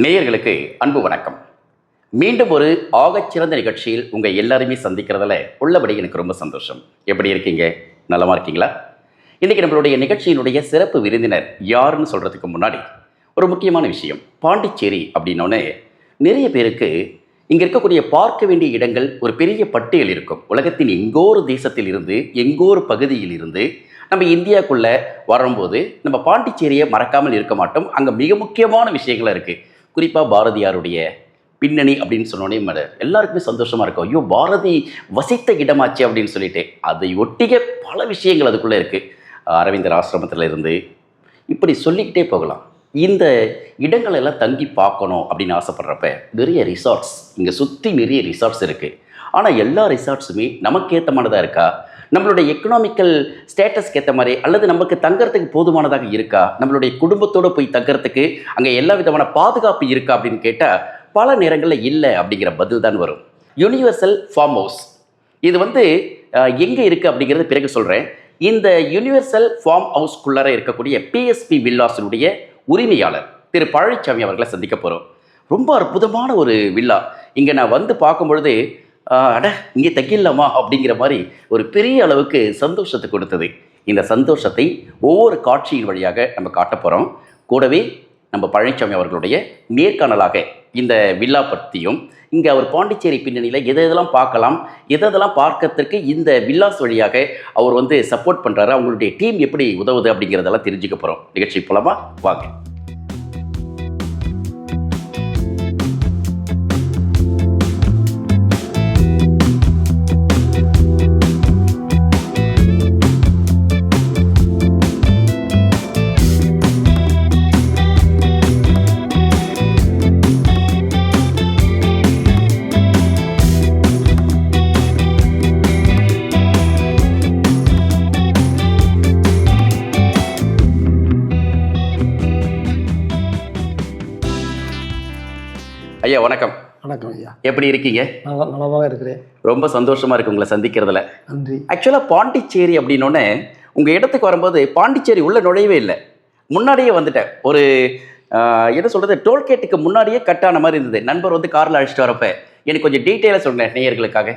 நேயர்களுக்கு அன்பு வணக்கம். மீண்டும் ஒரு ஆகச்சிறந்த நிகழ்ச்சியில் உங்கள் எல்லாருமே சந்திக்கிறதுல உள்ளபடி எனக்கு ரொம்ப சந்தோஷம். எப்படி இருக்கீங்க? நலமா இருக்கீங்களா? இன்றைக்கி நம்மளுடைய நிகழ்ச்சியினுடைய சிறப்பு விருந்தினர் யாருன்னு சொல்கிறதுக்கு முன்னாடி ஒரு முக்கியமான விஷயம். பாண்டிச்சேரி அப்படின்னோடனே நிறைய பேருக்கு இங்கே இருக்கக்கூடிய பார்க்க வேண்டிய இடங்கள் ஒரு பெரிய பட்டியல் இருக்கும். உலகத்தின் எங்கோ ஒரு தேசத்தில் இருந்து எங்கோ ஒரு பகுதியில் இருந்து நம்ம இந்தியாவுக்குள்ளே வரும்போது நம்ம பாண்டிச்சேரியை மறக்காமல் இருக்க மாட்டோம். அங்கே மிக முக்கியமான விஷயங்களாக இருக்குது. குறிப்பாக பாரதியாருடைய பின்னணி அப்படின்னு சொன்னோடனே எல்லாருக்குமே சந்தோஷமாக இருக்கும். ஐயோ, பாரதி வசித்த இடமாச்சு அப்படின்னு சொல்லிட்டு அதை ஒட்டிய பல விஷயங்கள் அதுக்குள்ளே இருக்குது. அரவிந்தர் ஆசிரமத்தில் இருந்து இப்படி சொல்லிக்கிட்டே போகலாம். இந்த இடங்கள் எல்லாம் தங்கி பார்க்கணும் அப்படின்னு ஆசைப்படுறப்ப நிறைய ரிசார்ட்ஸ் இங்கே சுற்றி நிறைய ரிசார்ட்ஸ் இருக்குது. ஆனால் எல்லா ரிசார்ட்ஸுமே நமக்கு ஏற்றமானதாக இருக்கா? நம்மளுடைய எக்கனாமிக்கல் ஸ்டேட்டஸ்க்கு ஏற்ற மாதிரி அல்லது நமக்கு தங்கறதுக்கு போதுமானதாக இருக்கா? நம்மளுடைய குடும்பத்தோடு போய் தங்கறதுக்கு அங்கே எல்லா விதமான பாதுகாப்பு இருக்கா அப்படின்னு கேட்டால் பல நேரங்களில் இல்லை அப்படிங்கிற பதில் தான் வரும். யுனிவர்சல் ஃபார்ம் ஹவுஸ் இது எங்கே இருக்குது அப்படிங்கிறது பிறகு சொல்கிறேன். இந்த யுனிவர்சல் ஃபார்ம் ஹவுஸ்க்குள்ளார இருக்கக்கூடிய பிஎஸ்பி வில்லாஸினுடைய உரிமையாளர் திரு பழனிசாமி அவர்களை சந்திக்க போகிறோம். ரொம்ப அற்புதமான ஒரு வில்லா. இங்கே நான் வந்து பார்க்கும்பொழுது இங்கே தங்கிடலாமா அப்படிங்கிற மாதிரி ஒரு பெரிய அளவுக்கு சந்தோஷத்தை கொடுத்தது. இந்த சந்தோஷத்தை ஒவ்வொரு காட்சியின் வழியாக நம்ம காட்ட போகிறோம். கூடவே நம்ம பழனிசாமி அவர்களுடைய நேர்காணலாக இந்த வில்லா பற்றியும் இங்கே அவர் பாண்டிச்சேரி பின்னணியில் எதெல்லாம் பார்க்கலாம், எதெல்லாம் பார்க்கறதுக்கு இந்த வில்லாஸ் வழியாக அவர் சப்போர்ட் பண்ணுறாரு, அவங்களுடைய டீம் எப்படி உதவுது அப்படிங்கிறதெல்லாம் தெரிஞ்சுக்க போகிறோம். நிகழ்ச்சி போலாமா? வாங்க. ஐயா வணக்கம். வணக்கம் ஐயா. எப்படி இருக்கீங்க? நலமாக இருக்கிறேன். ரொம்ப சந்தோஷமாக இருக்குது உங்களை சந்திக்கிறதுல. நன்றி. ஆக்சுவலாக பாண்டிச்சேரி அப்படின்னோடனே உங்கள் இடத்துக்கு வரும்போது பாண்டிச்சேரி உள்ளே நுழையவே இல்லை, முன்னாடியே வந்துட்டேன். ஒரு என்ன சொல்கிறது, டோல்கேட்டுக்கு முன்னாடியே கட்டான மாதிரி இருந்தது. நண்பர் காரில் அழைச்சிட்டு வரப்போ எனக்கு கொஞ்சம் டீட்டெயிலாக சொன்னேன் நேயர்களுக்காக.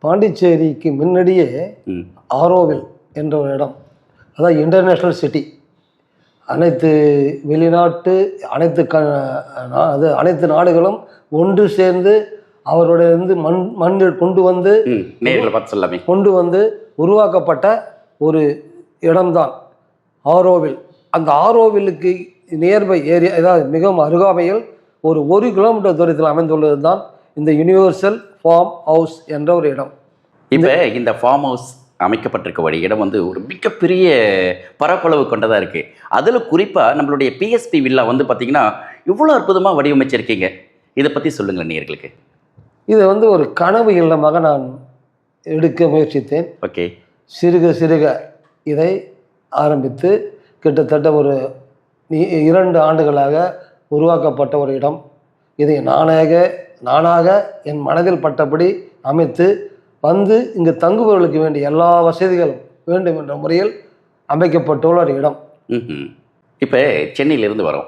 பாண்டிச்சேரிக்கு முன்னாடியே ஆரோவில் என்ற ஒரு இடம், அதாவது இன்டர்நேஷ்னல் சிட்டி. அனைத்து வெளிநாட்டு அனைத்து நாடுகளும் ஒன்று சேர்ந்து அவருடைய மண்ணில் கொண்டு வந்து நேரில் பார்த்து சொல்லாமே கொண்டு வந்து உருவாக்கப்பட்ட ஒரு இடம்தான் ஆரோவில். அந்த ஆரோவிலுக்கு நியர்பை ஏரியா, அதாவது மிகவும் அருகாமையில் ஒரு கிலோமீட்டர் தூரத்தில் அமைந்துள்ளது தான் இந்த யுனிவர்சல் ஃபார்ம் ஹவுஸ் என்ற ஒரு இடம். இப்போ இந்த ஃபார்ம் ஹவுஸ் அமைக்கப்பட்டிருக்க இடம் ஒரு மிகப்பெரிய பரப்பளவு கொண்டதாக இருக்குது. அதில் குறிப்பாக நம்மளுடைய பிஎஸ்பி வில்லா பார்த்திங்கன்னா இவ்வளோ அற்புதமாக வடிவமைச்சிருக்கீங்க. இதை பற்றி சொல்லுங்கள் நேயர்களுக்கு. இது ஒரு கனவு இல்லமாக நான் எடுக்க முயற்சித்தேன். ஓகே. சிறுக இதை ஆரம்பித்து கிட்டத்தட்ட 2 ஆண்டுகளாக உருவாக்கப்பட்ட ஒரு இடம். இதை நானாக என் மனதில் பட்டபடி அமைத்து இங்கு தங்குபவர்களுக்கு வேண்டிய எல்லா வசதிகளும் வேண்டும் என்ற முறையில் அமைக்கப்பட்டுள்ள ஒரு இடம். இப்போ சென்னையிலிருந்து வரோம்,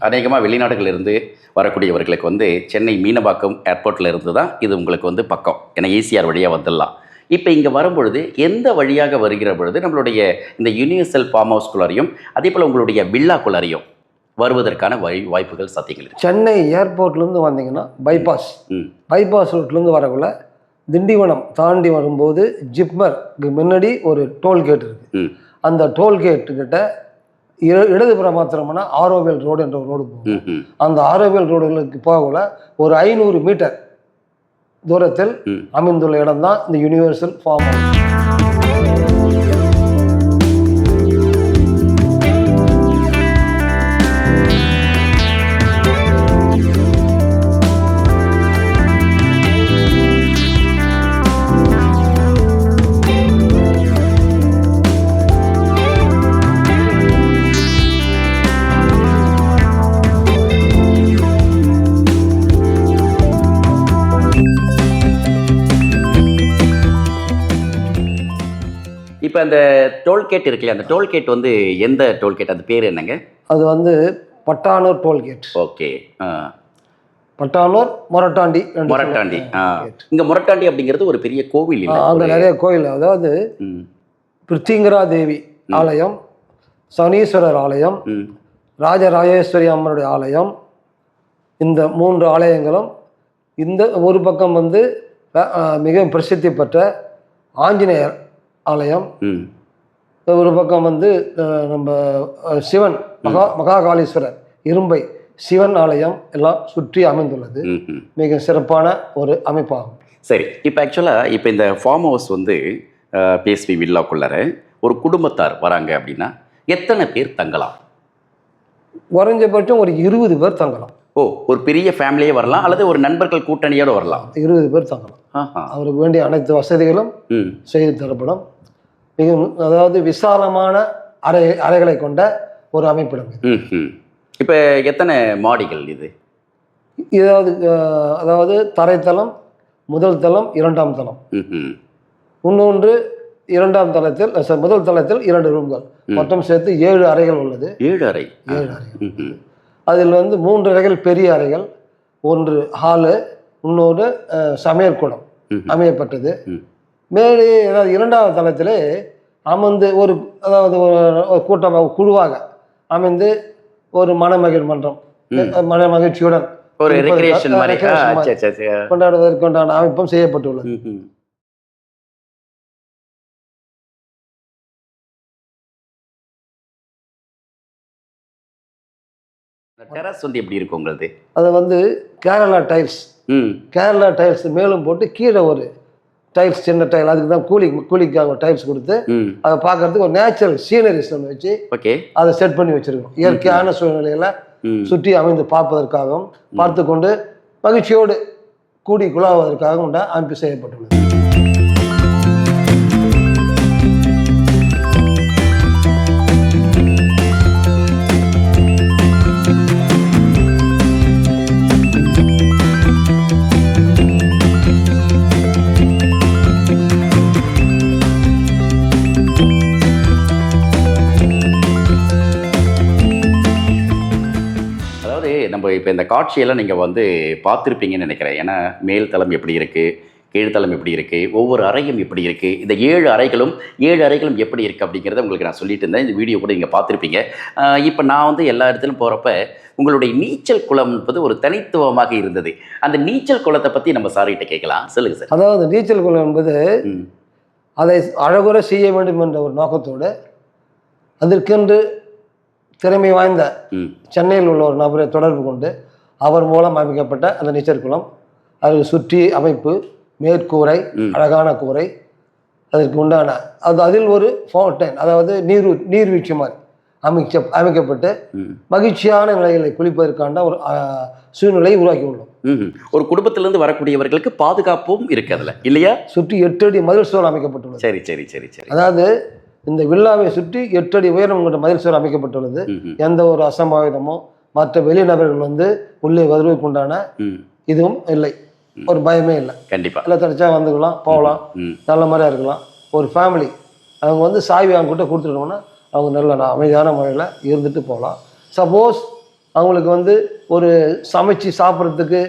அநேகமாக வெளிநாடுகளிலிருந்து வரக்கூடியவர்களுக்கு சென்னை மீனம்பாக்கம் ஏர்போர்ட்டில் இருந்து தான் இது உங்களுக்கு பக்கம். ஏன்னா ஈசிஆர் வழியாக வந்துடலாம். இப்போ இங்கே வரும்பொழுது எந்த வழியாக வருகிற பொழுது நம்மளுடைய இந்த யூனிவர்சல் ஃபார்ம் ஹவுஸ்குள்ளாரையும் அதே போல் உங்களுடைய வில்லாக்குள்ளாரையும் வருவதற்கான வாய்ப்புகள் சாத்தியங்கள்? சென்னை ஏர்போர்ட்லேருந்து வந்தீங்கன்னா பைபாஸ் ரூட்லேருந்து வரக்குள்ள திண்டிவனம் தாண்டி வரும்போது ஜிப்மருக்கு முன்னாடி ஒரு டோல்கேட் இருக்குது. அந்த டோல்கேட்டுக்கிட்ட இடதுபுற மாத்திரம்னா ஆரோவில் ரோடு என்ற ஒரு ரோடு போகும். அந்த ஆரோவில் ரோடுகளுக்கு போகல ஒரு 500 மீட்டர் தூரத்தில் அமைந்துள்ள இடம் தான் இந்த யுனிவர்சல் ஃபார்ம் ஹவுஸ். இப்போ அந்த டோல்கேட் இருக்குல்லையா, அந்த டோல்கேட் எந்த டோல்கேட், அது பேர் என்னங்க? அது பட்டானூர் டோல்கேட். ஓகே. பட்டானூர், மொரட்டாண்டி. மொரட்டாண்டி. இங்க மொரட்டாண்டி அப்படிங்கிறது ஒரு பெரிய கோவில் இல்லை? அங்கே நிறைய கோயில், அதாவது பிருத்திங்கரா தேவி ஆலயம், சனீஸ்வரர் ஆலயம், ராஜராஜேஸ்வரி அம்மனுடைய ஆலயம், இந்த 3 ஆலயங்களும். இந்த ஒரு பக்கம் வந்து மிக பிரசித்தி பெற்ற ஆஞ்சநேயர் ஆலயம், ஒரு பக்கம் வந்து நம்ம சிவன் மகாகாளீஸ்வரர் இரும்பை சிவன் ஆலயம் எல்லாம் சுற்றி அமைந்துள்ளது. மிக சிறப்பான ஒரு அமைப்பாகும். சரி, இப்போ ஆக்சுவலாக இப்போ இந்த ஃபார்ம் ஹவுஸ் வந்து பிஎஸ்பி வில்லாக்குள்ளார ஒரு குடும்பத்தார் வராங்க அப்படின்னா எத்தனை பேர் தங்கலாம்? குறைஞ்சபட்சம் ஒரு 20 பேர் தங்கலாம். ஓ, ஒரு பெரிய ஃபேமிலியே வரலாம் அல்லது ஒரு நண்பர்கள் கூட்டணியோடு வரலாம்? 20 பேர் தங்கலாம். அவருக்கு வேண்டிய அனைத்து வசதிகளும் செய்து தரப்படும். மிக அதாவது விசாலமான அறைகளை கொண்ட ஒரு அமைப்பிடம். இப்போ எத்தனை மாடிகள் இது? அதாவது தரைத்தளம், முதல் தளம், 2ஆம் தளம். இன்னொன்று 2ஆம் தளத்தில், முதல் தளத்தில் 2 ரூம்கள், மொத்தம் சேர்த்து 7 அறைகள் உள்ளது. 7 அறை. அதில் வந்து 3 அறைகள் பெரிய அறைகள், ஒன்று ஹாலு, இன்னொரு சமையற்கூடம் அமையப்பட்டது. மேலே அதாவது 2ஆம் தளத்திலே அமர்ந்து அதாவது ஒரு கூட்டமாக குழுவாக அமைந்து ஒரு மனமகிழ் மன்றம், மன மகிழ்ச்சியுடன் ஒரு ரெக்ரியேஷன் மாதிரி கொண்டாடுவதற்குண்டான அமைப்பும் செய்யப்பட்டுள்ளது. டெரஸ் வந்து எப்படி இருக்கும் உங்களது? அது வந்து கேரளா டைல்ஸ். கேரளா டைல்ஸ் மேலும் போட்டு கீழே ஒரு டைல்ஸ், சின்ன டைல், அதுக்கு தான் கூலிக்காக ஒரு டைல்ஸ் கொடுத்து அதை பார்க்கறதுக்கு ஒரு நேச்சுரல் சீனரிஸ் ஒன்று வச்சு அதை செட் பண்ணி வச்சிருக்கோம். இயற்கையான சூழ்நிலையில சுற்றி அமைந்து பார்ப்பதற்காகவும் பார்த்து கொண்டு மகிழ்ச்சியோடு கூடி குழாவதற்காகவும் அமைப்பு செய்யப்பட்டுள்ளது. நம்ம இப்போ இந்த காட்சியெல்லாம் நீங்கள் வந்து பார்த்துருப்பீங்கன்னு நினைக்கிறேன். ஏன்னா மேல் தளம் எப்படி இருக்குது, கீழ்த்தளம் எப்படி இருக்குது, ஒவ்வொரு அறையும் எப்படி இருக்குது, இந்த 7 அறைகளும் எப்படி இருக்குது அப்படிங்கிறத உங்களுக்கு நான் சொல்லிட்டு இருந்தேன். இந்த வீடியோ கூட நீங்கள் பார்த்துருப்பீங்க. இப்போ நான் வந்து எல்லா இடத்துலையும் போகிறப்ப உங்களுடைய நீச்சல் குளம் என்பது ஒரு தனித்துவமாக இருந்தது. அந்த நீச்சல் குளத்தை பற்றி நம்ம சார்கிட்ட கேட்கலாம். சொல்லுங்கள் சார். அதாவது நீச்சல் குளம் என்பது அதை அழகுற செய்ய வேண்டும் என்ற ஒரு நோக்கத்தோடு அதற்கென்று திறமை வாய்ந்த சென்னையில் உள்ள ஒரு நபரை தொடர்பு கொண்டு அவர் மூலம் அமைக்கப்பட்ட அந்த நீச்சல் குளம். அதற்கு சுற்றி அமைப்பு, மேற்கூரை, அழகான கூரை, அதற்கு உண்டான அதில் ஒரு ஃபவுண்டைன், அதாவது நீர்வீழ்ச்சி மாதிரி அமைக்கப்பட்டு மகிழ்ச்சியான நிலைகளை குளிப்பதற்கான ஒரு சூழ்நிலையை உருவாக்கி உள்ளோம். ஒரு குடும்பத்திலிருந்து வரக்கூடியவர்களுக்கு பாதுகாப்பும் இருக்கு அதில் இல்லையா? சுற்றி 8 அடி மதில் சுவர் அமைக்கப்பட்டுள்ளது. சரி சரி சரி சரி. அதாவது இந்த வில்லாவை சுற்றி 8 அடி உயரம் கொண்ட மதில் சுவர் அமைக்கப்பட்டுள்ளது. எந்த ஒரு அசம்பாவிதமோ மற்ற வெளிநபர்கள் வந்து உள்ளே வருவதற்கு உண்டான இதுவும் இல்லை, ஒரு பயமே இல்லை. கண்டிப்பாக எல்லாம் தனிச்சா வந்துக்கலாம், போகலாம், நல்ல மாதிரியா இருக்கலாம். ஒரு ஃபேமிலி அவங்க வந்து சாவி அவங்க கிட்ட கொடுத்துட்டோம்னா அவங்க நல்ல அமைதியான முறையில் இருந்துட்டு போகலாம். சப்போஸ் அவங்களுக்கு வந்து ஒரு சமைச்சு சாப்பிட்றதுக்கு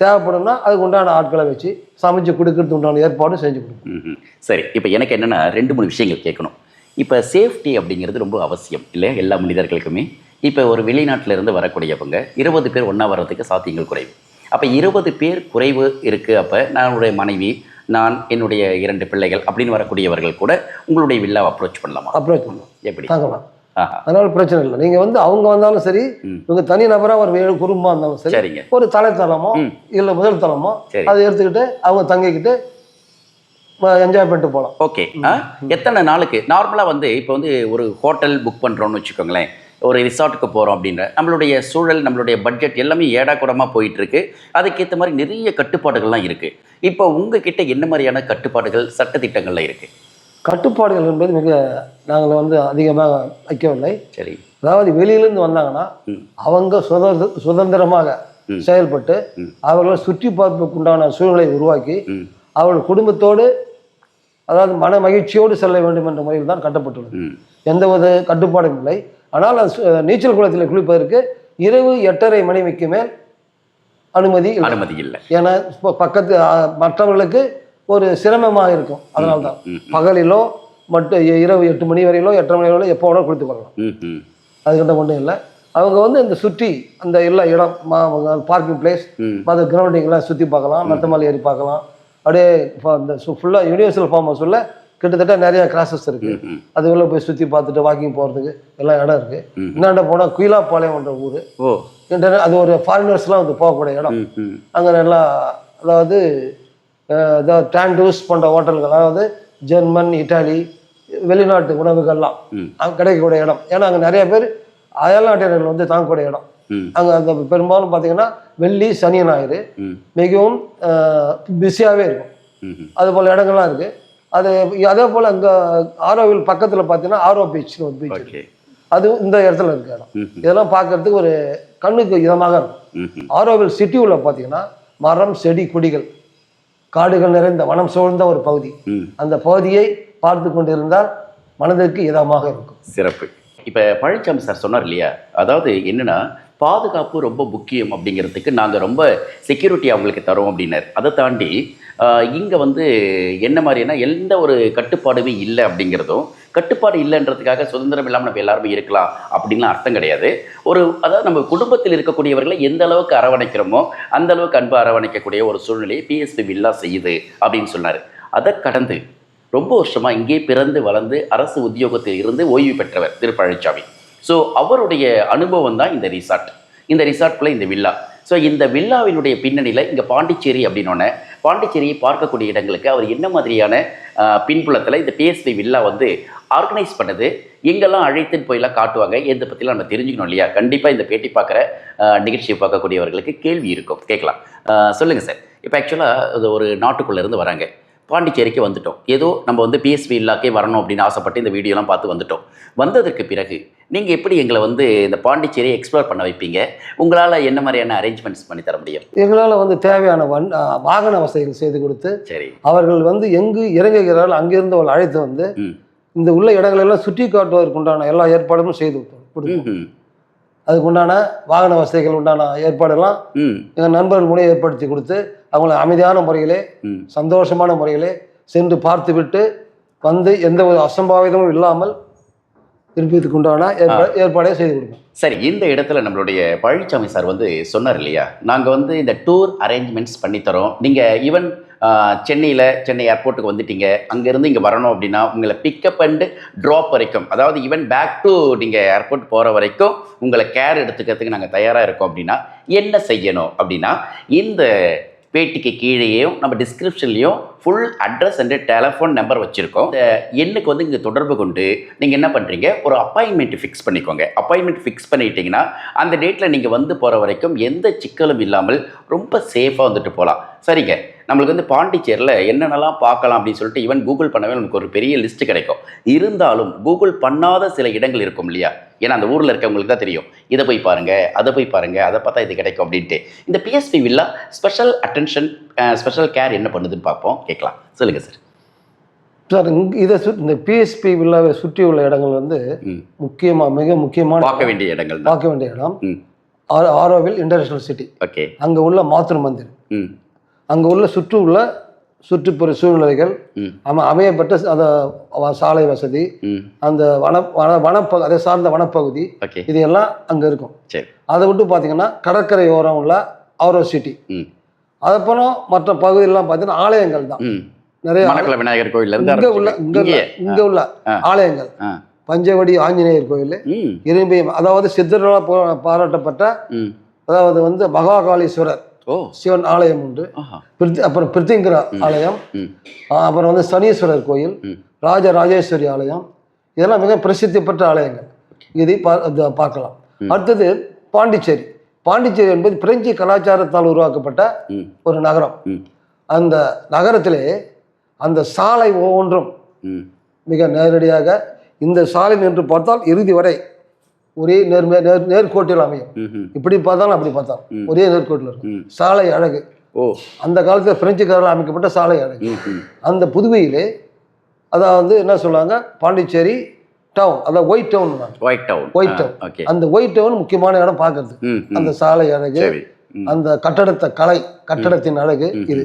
தேவைப்படும்னா அதுக்கு உண்டான ஆட்களை வச்சு சமைச்சு கொடுக்கறதுக்கு உண்டான ஏற்பாடும் செஞ்சு கொடுக்கணும். சரி, இப்போ எனக்கு என்னென்னா 2-3 விஷயங்கள் கேட்கணும். இப்போ சேஃப்டி அப்படிங்கிறது ரொம்ப அவசியம் இல்லையா எல்லா மனிதர்களுக்குமே. இப்போ ஒரு வெளிநாட்டிலேருந்து வரக்கூடியவங்க 20 பேர் ஒன்றா வர்றதுக்கு சாத்தியங்கள் குறைவு. அப்போ 20 பேர் குறைவு இருக்குது. அப்போ என்னுடைய மனைவி, நான், என்னுடைய 2 பிள்ளைகள் அப்படின்னு வரக்கூடியவர்கள் கூட உங்களுடைய வில்லாவை அப்ரோச் பண்ணலாமா? அப்ரோச் பண்ணலாம். எப்படி? தாங்கலாம். அதனால பிரச்சனை இல்லை. நீங்கள் வந்து அவங்க வந்தாலும் சரி, இவங்க தனி நபராக ஒரு 7 குடும்பமாக இருந்தாலும் சரி, சரிங்க, ஒரு தலைத்தளமோ இல்லை முதல் தளமோ அதை எடுத்துக்கிட்டு அவங்க தங்கிக்கிட்டு என்ஜாய் பண்ணிட்டு போகலாம். ஓகே. எத்தனை நாளுக்கு நார்மலாக வந்து இப்போ வந்து ஒரு ஹோட்டல் புக் பண்ணுறோன்னு வச்சுக்கோங்களேன், ஒரு ரிசார்ட்டுக்கு போகிறோம் அப்படின்ற நம்மளுடைய சூழல், நம்மளுடைய பட்ஜெட் எல்லாமே ஏடாக்கூடமாக போயிட்டுருக்கு. அதுக்கேற்ற மாதிரி நிறைய கட்டுப்பாடுகள்லாம் இருக்குது. இப்போ உங்ககிட்ட என்ன மாதிரியான கட்டுப்பாடுகள், சட்டத்திட்டங்கள்லாம் இருக்குது? கட்டுப்பாடுகள் என்பது நாங்கள் வந்து அதிகமாக வைக்கவில்லை. சரி. அதாவது வெளியிலேருந்து வந்தாங்கன்னா அவங்க சுதந்திரமாக செயல்பட்டு அவர்களை சுற்றி பார்ப்புக்கு உண்டான சூழ்நிலை உருவாக்கி அவர்கள் குடும்பத்தோடு, அதாவது மன மகிழ்ச்சியோடு செல்ல வேண்டும் என்ற முறையில் தான் கட்டப்பட்டுள்ளது. எந்த ஒரு கட்டுப்பாடும் இல்லை. ஆனால் நீச்சல் குளத்தில் குளிப்பதற்கு இரவு 8:30 மணிக்கு மேல் அனுமதி இல்லை. ஏன்னா இப்போ பக்கத்து மற்றவர்களுக்கு ஒரு சிரமமாக இருக்கும். அதனால தான் பகலிலோ மட்டும் இரவு 8 மணி வரையிலோ 8:30 மணி வரையிலோ எப்போ வேணா குளித்து கொள்ளலாம். அதுக்கிட்ட ஒன்றும் இல்லை. அவங்க வந்து இந்த சுற்றி அந்த எல்லா இடம் பார்க்கிங் பிளேஸ் மற்ற கிரவுண்டிங்லாம் சுற்றி பார்க்கலாம், மெத்த மலை ஏறி பார்க்கலாம். அப்படியே இந்த ஃபுல்லாக யூனிவர்சல் ஃபார்ம் ஹவுஸில் கிட்டத்தட்ட நிறைய கிராஸஸ் இருக்குது. அது உள்ள போய் சுற்றி பார்த்துட்டு வாக்கிங் போகிறதுக்கு எல்லாம் இடம் இருக்குது. இன்னாண்ட போனால் குயிலாப்பாளையம்ன்ற ஊர், அது ஒரு ஃபாரினர்ஸ்லாம் வந்து போகக்கூடிய இடம். அங்கே நல்லா அதாவது டாண்டூஸ் போன்ற ஹோட்டல்கள், அதாவது ஜெர்மன், இட்டாலி, வெளிநாட்டு உணவுகள்லாம் அங்கே கிடைக்கக்கூடிய இடம். ஏன்னா அங்கே நிறைய பேர் அயல்நாட்டினர்கள் வந்து தாங்கக்கூடிய இடம். அங்கே அந்த பெரும்பாலும் பார்த்தீங்கன்னா வெள்ளி, சனி, ஞாயிறு மிகவும் பிஸியாகவே இருக்கும். அது போல் இடங்கள்லாம் இருக்குது. அதே போல் அங்கே ஆரோவில் பக்கத்தில் பார்த்தீங்கன்னா ஆரோ பீச்னு ஒரு பீச் இருக்குது. அது இந்த இடத்துல இருக்க இடம். இதெல்லாம் பார்க்கறதுக்கு ஒரு கண்ணுக்கு இதமாக இருக்கும். ஆரோவில் சிட்டி உள்ள பார்த்தீங்கன்னா மரம், செடி, கொடிகள், காடுகள் நிறைந்த வனம் சூழ்ந்த ஒரு பகுதி. அந்த பகுதியை பார்த்து கொண்டிருந்தால் மனதிற்கு இதமாக இருக்கும். சிறப்பு. இப்போ பழனிசாமி சார் சொன்னார் இல்லையா, அதாவது என்னென்னா பாதுகாப்பு ரொம்ப முக்கியம் அப்படிங்கிறதுக்கு நாங்கள் ரொம்ப செக்யூரிட்டி அவங்களுக்கு தரோம் அப்படின்னார். அதை தாண்டி இங்கே வந்து என்ன மாதிரினா எந்த ஒரு கட்டுப்பாடுமே இல்லை அப்படிங்கிறதும், கட்டுப்பாடு இல்லைன்றதுக்காக சுதந்திரம் இல்லாமல் நம்ம எல்லாருமே இருக்கலாம் அப்படின்லாம் அர்த்தம் கிடையாது. அதாவது நம்ம குடும்பத்தில் இருக்கக்கூடியவர்களை எந்த அளவுக்கு அரவணைக்கிறோமோ அந்த அளவுக்கு அன்பு அரவணைக்கக்கூடிய ஒரு சூழ்நிலையை பிஎஸ்பி வில்லா செய்யுது அப்படின்னு சொன்னார். அதை கடந்து ரொம்ப வருஷமாக இங்கே பிறந்து வளர்ந்து அரசு உத்தியோகத்தில் இருந்து ஓய்வு பெற்றவர் திரு பழனிசாமி. ஸோ அவருடைய அனுபவம் தான் இந்த ரிசார்ட்குள்ளே இந்த வில்லா. ஸோ இந்த வில்லாவினுடைய பின்னணியில் இங்கே பாண்டிச்சேரி அப்படின்னோடனே பாண்டிச்சேரியை பார்க்கக்கூடிய இடங்களுக்கு அவர் என்ன மாதிரியான பின்புலத்தில் இந்த பிஎஸ்பி வில்லா வந்து ஆர்கனைஸ் பண்ணது, எங்கெல்லாம் அழைத்துன்னு போயெல்லாம் காட்டுவாங்க, இதை பற்றிலாம் நம்ம தெரிஞ்சுக்கணும் இல்லையா. கண்டிப்பாக இந்த பேட்டி பார்க்குற நிகழ்ச்சியை பார்க்கக்கூடியவர்களுக்கு கேள்வி இருக்கும், கேட்கலாம். சொல்லுங்கள் சார், இப்போ ஆக்சுவலாக அது ஒரு நாட்டுக்குள்ளேருந்து வராங்க, பாண்டிச்சேரிக்கு வந்துட்டோம், ஏதோ நம்ம வந்து பிஎஸ்பி வில்லாக்கே வரணும் அப்படின்னு ஆசைப்பட்டு இந்த வீடியோலாம் பார்த்து வந்துட்டோம். வந்ததற்கு பிறகு நீங்கள் எப்படி எங்களை வந்து இந்த பாண்டிச்சேரியை எக்ஸ்ப்ளோர் பண்ண வைப்பீங்க? உங்களால் என்ன மாதிரியான அரேஞ்ச்மெண்ட்ஸ் பண்ணி தர முடியும்? எங்களால் வந்து தேவையான வாகன வசதிகள் செய்து கொடுத்து, சரி, அவர்கள் வந்து எங்கு இறங்குகிறார்கள் அங்கிருந்து அவர்கள் அழைத்து வந்து இந்த உள்ள இடங்களெல்லாம் சுற்றி காட்டுவதற்கு உண்டான எல்லா ஏற்பாடுகளும் செய்து கொடுத்தோம். அதுக்கு உண்டான வாகன வசதிகள் உண்டான ஏற்பாடெல்லாம் எங்கள் நண்பர்கள் மூலம் ஏற்படுத்தி கொடுத்து அவங்களை அமைதியான முறையிலே சந்தோஷமான முறையிலே சென்று பார்த்து விட்டு வந்து எந்த ஒரு அசம்பாவிதமும் இல்லாமல் இருப்பதற்கு உண்டான ஏற்பாடே செய்து கொடுப்போம். சரி, இந்த இடத்துல நம்மளுடைய பழனிசாமி சார் வந்து சொன்னார் இல்லையா, நாங்கள் வந்து இந்த டூர் அரேஞ்ச்மெண்ட்ஸ் பண்ணித்தரோம், நீங்கள் ஈவன் சென்னை ஏர்போர்ட்டுக்கு வந்துட்டீங்க, அங்கேருந்து இங்கே வரணும் அப்படின்னா உங்களை பிக்கப் அண்டு ட்ராப் வரைக்கும், அதாவது ஈவன் பேக் டு நீங்கள் ஏர்போர்ட் போகிற வரைக்கும் உங்களை கேர் எடுத்துக்கிறதுக்கு நாங்கள் தயாராக இருக்கோம் அப்படின்னா என்ன செய்யணும் அப்படின்னா, இந்த பேட்டிக்கு கீழேயும் நம்ம டிஸ்கிரிப்ஷன்லேயும் full address and telephone number வச்சுருக்கோம். இந்த எண்ணுக்கு வந்து இங்கே தொடர்பு கொண்டு நீங்கள் என்ன பண்ணுறீங்க, ஒரு அப்பாயின்மெண்ட் ஃபிக்ஸ் பண்ணிக்கோங்க. அப்பாயின்மெண்ட் ஃபிக்ஸ் பண்ணிட்டீங்கன்னா அந்த டேட்டில் நீங்கள் வந்து போகிற வரைக்கும் எந்த சிக்கலும் இல்லாமல் ரொம்ப சேஃபாக வந்துட்டு போகலாம். சரிங்க, நம்மளுக்கு வந்து பாண்டிச்சேரியில் என்னென்னலாம் பார்க்கலாம் அப்படின்னு சொல்லிட்டு ஈவன் கூகுள் பண்ணவே நமக்கு ஒரு பெரிய லிஸ்ட்டு கிடைக்கும். இருந்தாலும் கூகுள் பண்ணாத சில இடங்கள் இருக்கும் இல்லையா, ஏன்னா அந்த ஊரில் இருக்கவங்களுக்கு தான் தெரியும், இதை போய் பாருங்கள், அதை போய் பாருங்கள், அதை பார்த்தா இது கிடைக்கும் அப்படின்ட்டு. இந்த BSP villa special attention, special care என்ன பண்ணுதுன்னு பார்ப்போம், கேட்கலாம். சொல்லுங்கள் சார். சார், இந்த பிஎஸ்பி வில்லாவை சுற்றி உள்ள இடங்கள் வந்து மிக முக்கியமான பார்க்க வேண்டிய இடம் ஆரோவில் இன்டர்நேஷனல் சிட்டி. ஓகே. அங்கே உள்ள மாத்ரு மந்திர், அங்கே உள்ள சுற்றுப்புற சூழ்நிலைகள், அமையப்பட்ட அந்த சாலை வசதி, அந்த அதை சார்ந்த வனப்பகுதி, இது எல்லாம் அங்கே இருக்கும். அதை விட்டு பார்த்தீங்கன்னா கடற்கரை ஓரம் உள்ள ஆரோ சிட்டி, அதுக்கப்புறம் மற்ற பகுதியெல்லாம் பார்த்தீங்கன்னா ஆலயங்கள் தான் நிறைய. விநாயகர் கோயில் இங்கே உள்ள ஆலயங்கள், பஞ்சவடி ஆஞ்சநேயர் கோயில், இரும்பியம், அதாவது சித்தர்களால் பாராட்டப்பட்ட, அதாவது வந்து மகாகாளீஸ்வரர் சிவன் ஆலயம் உண்டு, அப்புறம் பிரித்திங்கர ஆலயம், அப்புறம் வந்து சனீஸ்வரர் கோயில், ராஜராஜேஸ்வரி ஆலயம், இதெல்லாம் மிக பிரசித்தி பெற்ற ஆலயங்கள். இதை பார்க்கலாம். அடுத்தது பாண்டிச்சேரி என்பது பிரெஞ்சு கலாச்சாரத்தால் உருவாக்கப்பட்ட ஒரு நகரம். அந்த நகரத்திலே அந்த சாலை ஒவ்வொன்றும் மிக நேரடியாக, இந்த சாலை நின்று பார்த்தால் இறுதி வரை ஒரே நேர்கோட்டில் அமையும். இப்படி பார்த்தாலும் அப்படி பார்த்தாலும் ஒரே நேர்கோட்டில் இருக்கும். சாலை அழகு, அந்த காலத்தில் பிரெஞ்சுக்காரால் அமைக்கப்பட்ட சாலை அழகு. அந்த புதுவையிலே அதாவது என்ன சொல்லுவாங்க, பாண்டிச்சேரி டவுன், அதாவது white town. White town. White town. Okay. அந்த ஒயிட் டவுன் முக்கியமான இடம் பார்க்கறது. அந்த சாலை அழகு, அந்த கட்டடத்தின் அழகு இது.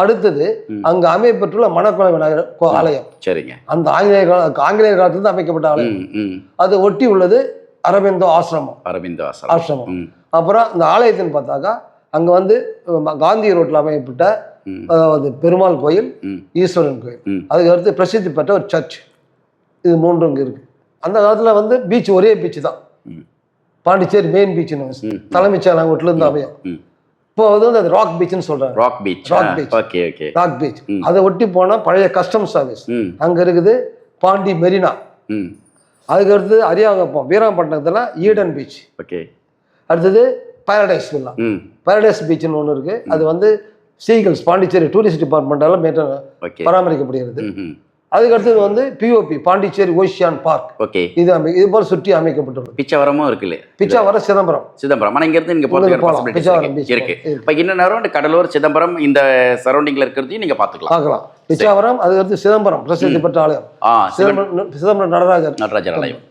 அடுத்தது அங்க அமையப்பட்டுள்ள மணக்குள விநாயகர் ஆலயம். சரிங்க. அந்த ஆங்கிலேயர் காலத்திலிருந்து அமைக்கப்பட்ட ஆலயம். அது ஒட்டி உள்ளது அரவிந்தோ ஆசிரமம். அப்புறம் இந்த ஆலயத்தின்னு பார்த்தாக்கா அங்க வந்து காந்தி ரோட்ல அமையப்பட்ட அதாவது பெருமாள் கோயில், ஈஸ்வரன் கோயில், அதுக்கு அடுத்து பிரசித்தி பெற்ற ஒரு சர்ச். இது மூன்றும் இங்க இருக்கு. அந்த காலத்துல வந்து பீச் ஒரே பீச் தான், பாண்டிச்சேரி மெயின் பீச்னு தலைமைச் செயலகத்துல இருந்து அமையும். இப்போ வந்து அது ராக் பீச்னு சொல்றாங்க. Rock beach. அதை ஒட்டி போனா பழைய கஸ்டம்ஸ் சர்வீஸ் அங்க இருக்குது, பாண்டி மெரினா. அதுக்கு அடுத்தது அரியாங்கப்பம் வீராம்பட்டினத்துல ஈடன் பீச். அடுத்தது பாரடைஸ் வில்லா. பாரடைஸ் பீச்னு ஒன்று இருக்கு. அது வந்து சீகல்ஸ் பாண்டிச்சேரி டூரிஸ்ட் டிபார்ட்மெண்டால பராமரிக்கப்படுகிறது. அதுக்கு அடுத்தது வந்து பிஓபி பாண்டிச்சேரி ஓஷியான் பார்க். இது போல சுற்றி அமைக்கப்பட்டுள்ளது. பிச்சவரமும் இருக்கு. பிச்சாவரம், சிதம்பரம். ஆனா இங்க இருந்து நீங்க போறது இருக்கு. இப்ப இன்னும் கடலூர், சிதம்பரம் இந்த சரௌண்டிங்ல இருக்கிறதையும் நீங்க பார்க்கலாம். பிச்சாவரம், அதுக்கு அடுத்து சிதம்பரம் பிரசித்தி பெற்ற ஆலயம், சிதம்பரம் நடராஜர் ஆலயம்.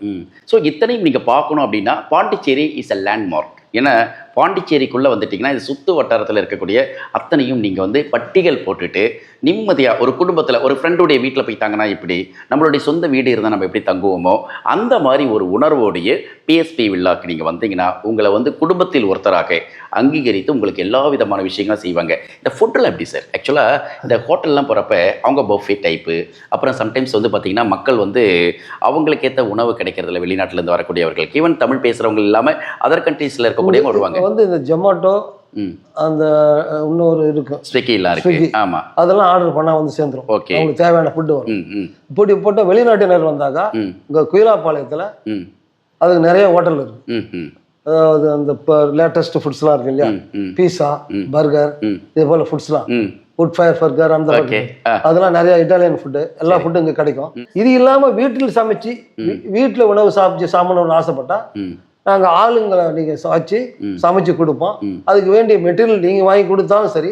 ஸோ இத்தனையும் நீங்க பார்க்கணும் அப்படின்னா பாண்டிச்சேரி இஸ் அ லேண்ட்மார்க். ஏன்னா பாண்டிச்சேரிக்குள்ளே வந்துட்டிங்கன்னா இது சுற்று வட்டாரத்தில் இருக்கக்கூடிய அத்தனையும் நீங்கள் வந்து பட்டிகள் போட்டுட்டு நிம்மதியாக ஒரு குடும்பத்தில் ஒரு ஃப்ரெண்டுடைய வீட்டில் போய் தாங்கன்னா இப்படி நம்மளுடைய சொந்த வீடு இருந்தால் நம்ம எப்படி தங்குவோமோ அந்த மாதிரி ஒரு உணர்வோடைய பிஎஸ்பி வில்லாக்கு நீங்கள் வந்தீங்கன்னா உங்களை வந்து குடும்பத்தில் ஒருத்தராக அங்கீகரித்து உங்களுக்கு எல்லா விதமான விஷயங்களும் செய்வாங்க. இந்த ஃபுட்டில் எப்படி சார்? ஆக்சுவலாக இந்த ஹோட்டல்லாம் போகிறப்ப அவங்க பஃபே டைப்பு, அப்புறம் சம்டைம்ஸ் வந்து பார்த்திங்கன்னா மக்கள் வந்து அவங்களுக்கேற்ற உணவு கிடைக்கிறதில்ல வெளிநாட்டிலேருந்து வரக்கூடியவர்களுக்கு. ஈவன் தமிழ் பேசுகிறவங்க இல்லாமல் அதர் கண்ட்ரீஸில் இருக்கக்கூடிய வருவாங்க. வந்து இந்த ஜொமேட்டோ அந்த இன்னொரு இருக்கும் ஸ்விக்கிலாம் இருக்கு. ஆமா, அதெல்லாம் ஆர்டர் பண்ணா வந்து சேர்ந்துரும். அவங்களுக்கு தேவையான ஃபுட்டு வரும். இப்படி போட்ட வெளிநாட்டினர் வந்தாக்கா இங்க குயிலாப்பாளையத்துல அதுக்கு நிறைய ஹோட்டல் இருக்கு. அதாவது அந்த லேட்டஸ்ட் ஃபுட்ஸ்லாம் இருக்கு இல்லையா, பீஸா, பர்கர், இது போல ஃபுட்ஸ்லாம், ஃபுட் ஃபயர் பர்கர், அந்த அதெல்லாம் நிறைய இட்டாலியன் ஃபுட்டு, எல்லா ஃபுட்டும் இங்க கிடைக்கும். இது இல்லாம வீட்டில் சமைச்சு வீட்டுல உணவு சாப்பிடணும்னு ஆசைப்பட்டா நாங்கள் ஆளுங்களை நீங்கள் சமைச்சு கொடுப்போம். அதுக்கு வேண்டிய மெட்டீரியல் நீங்கள் வாங்கி கொடுத்தாலும் சரி,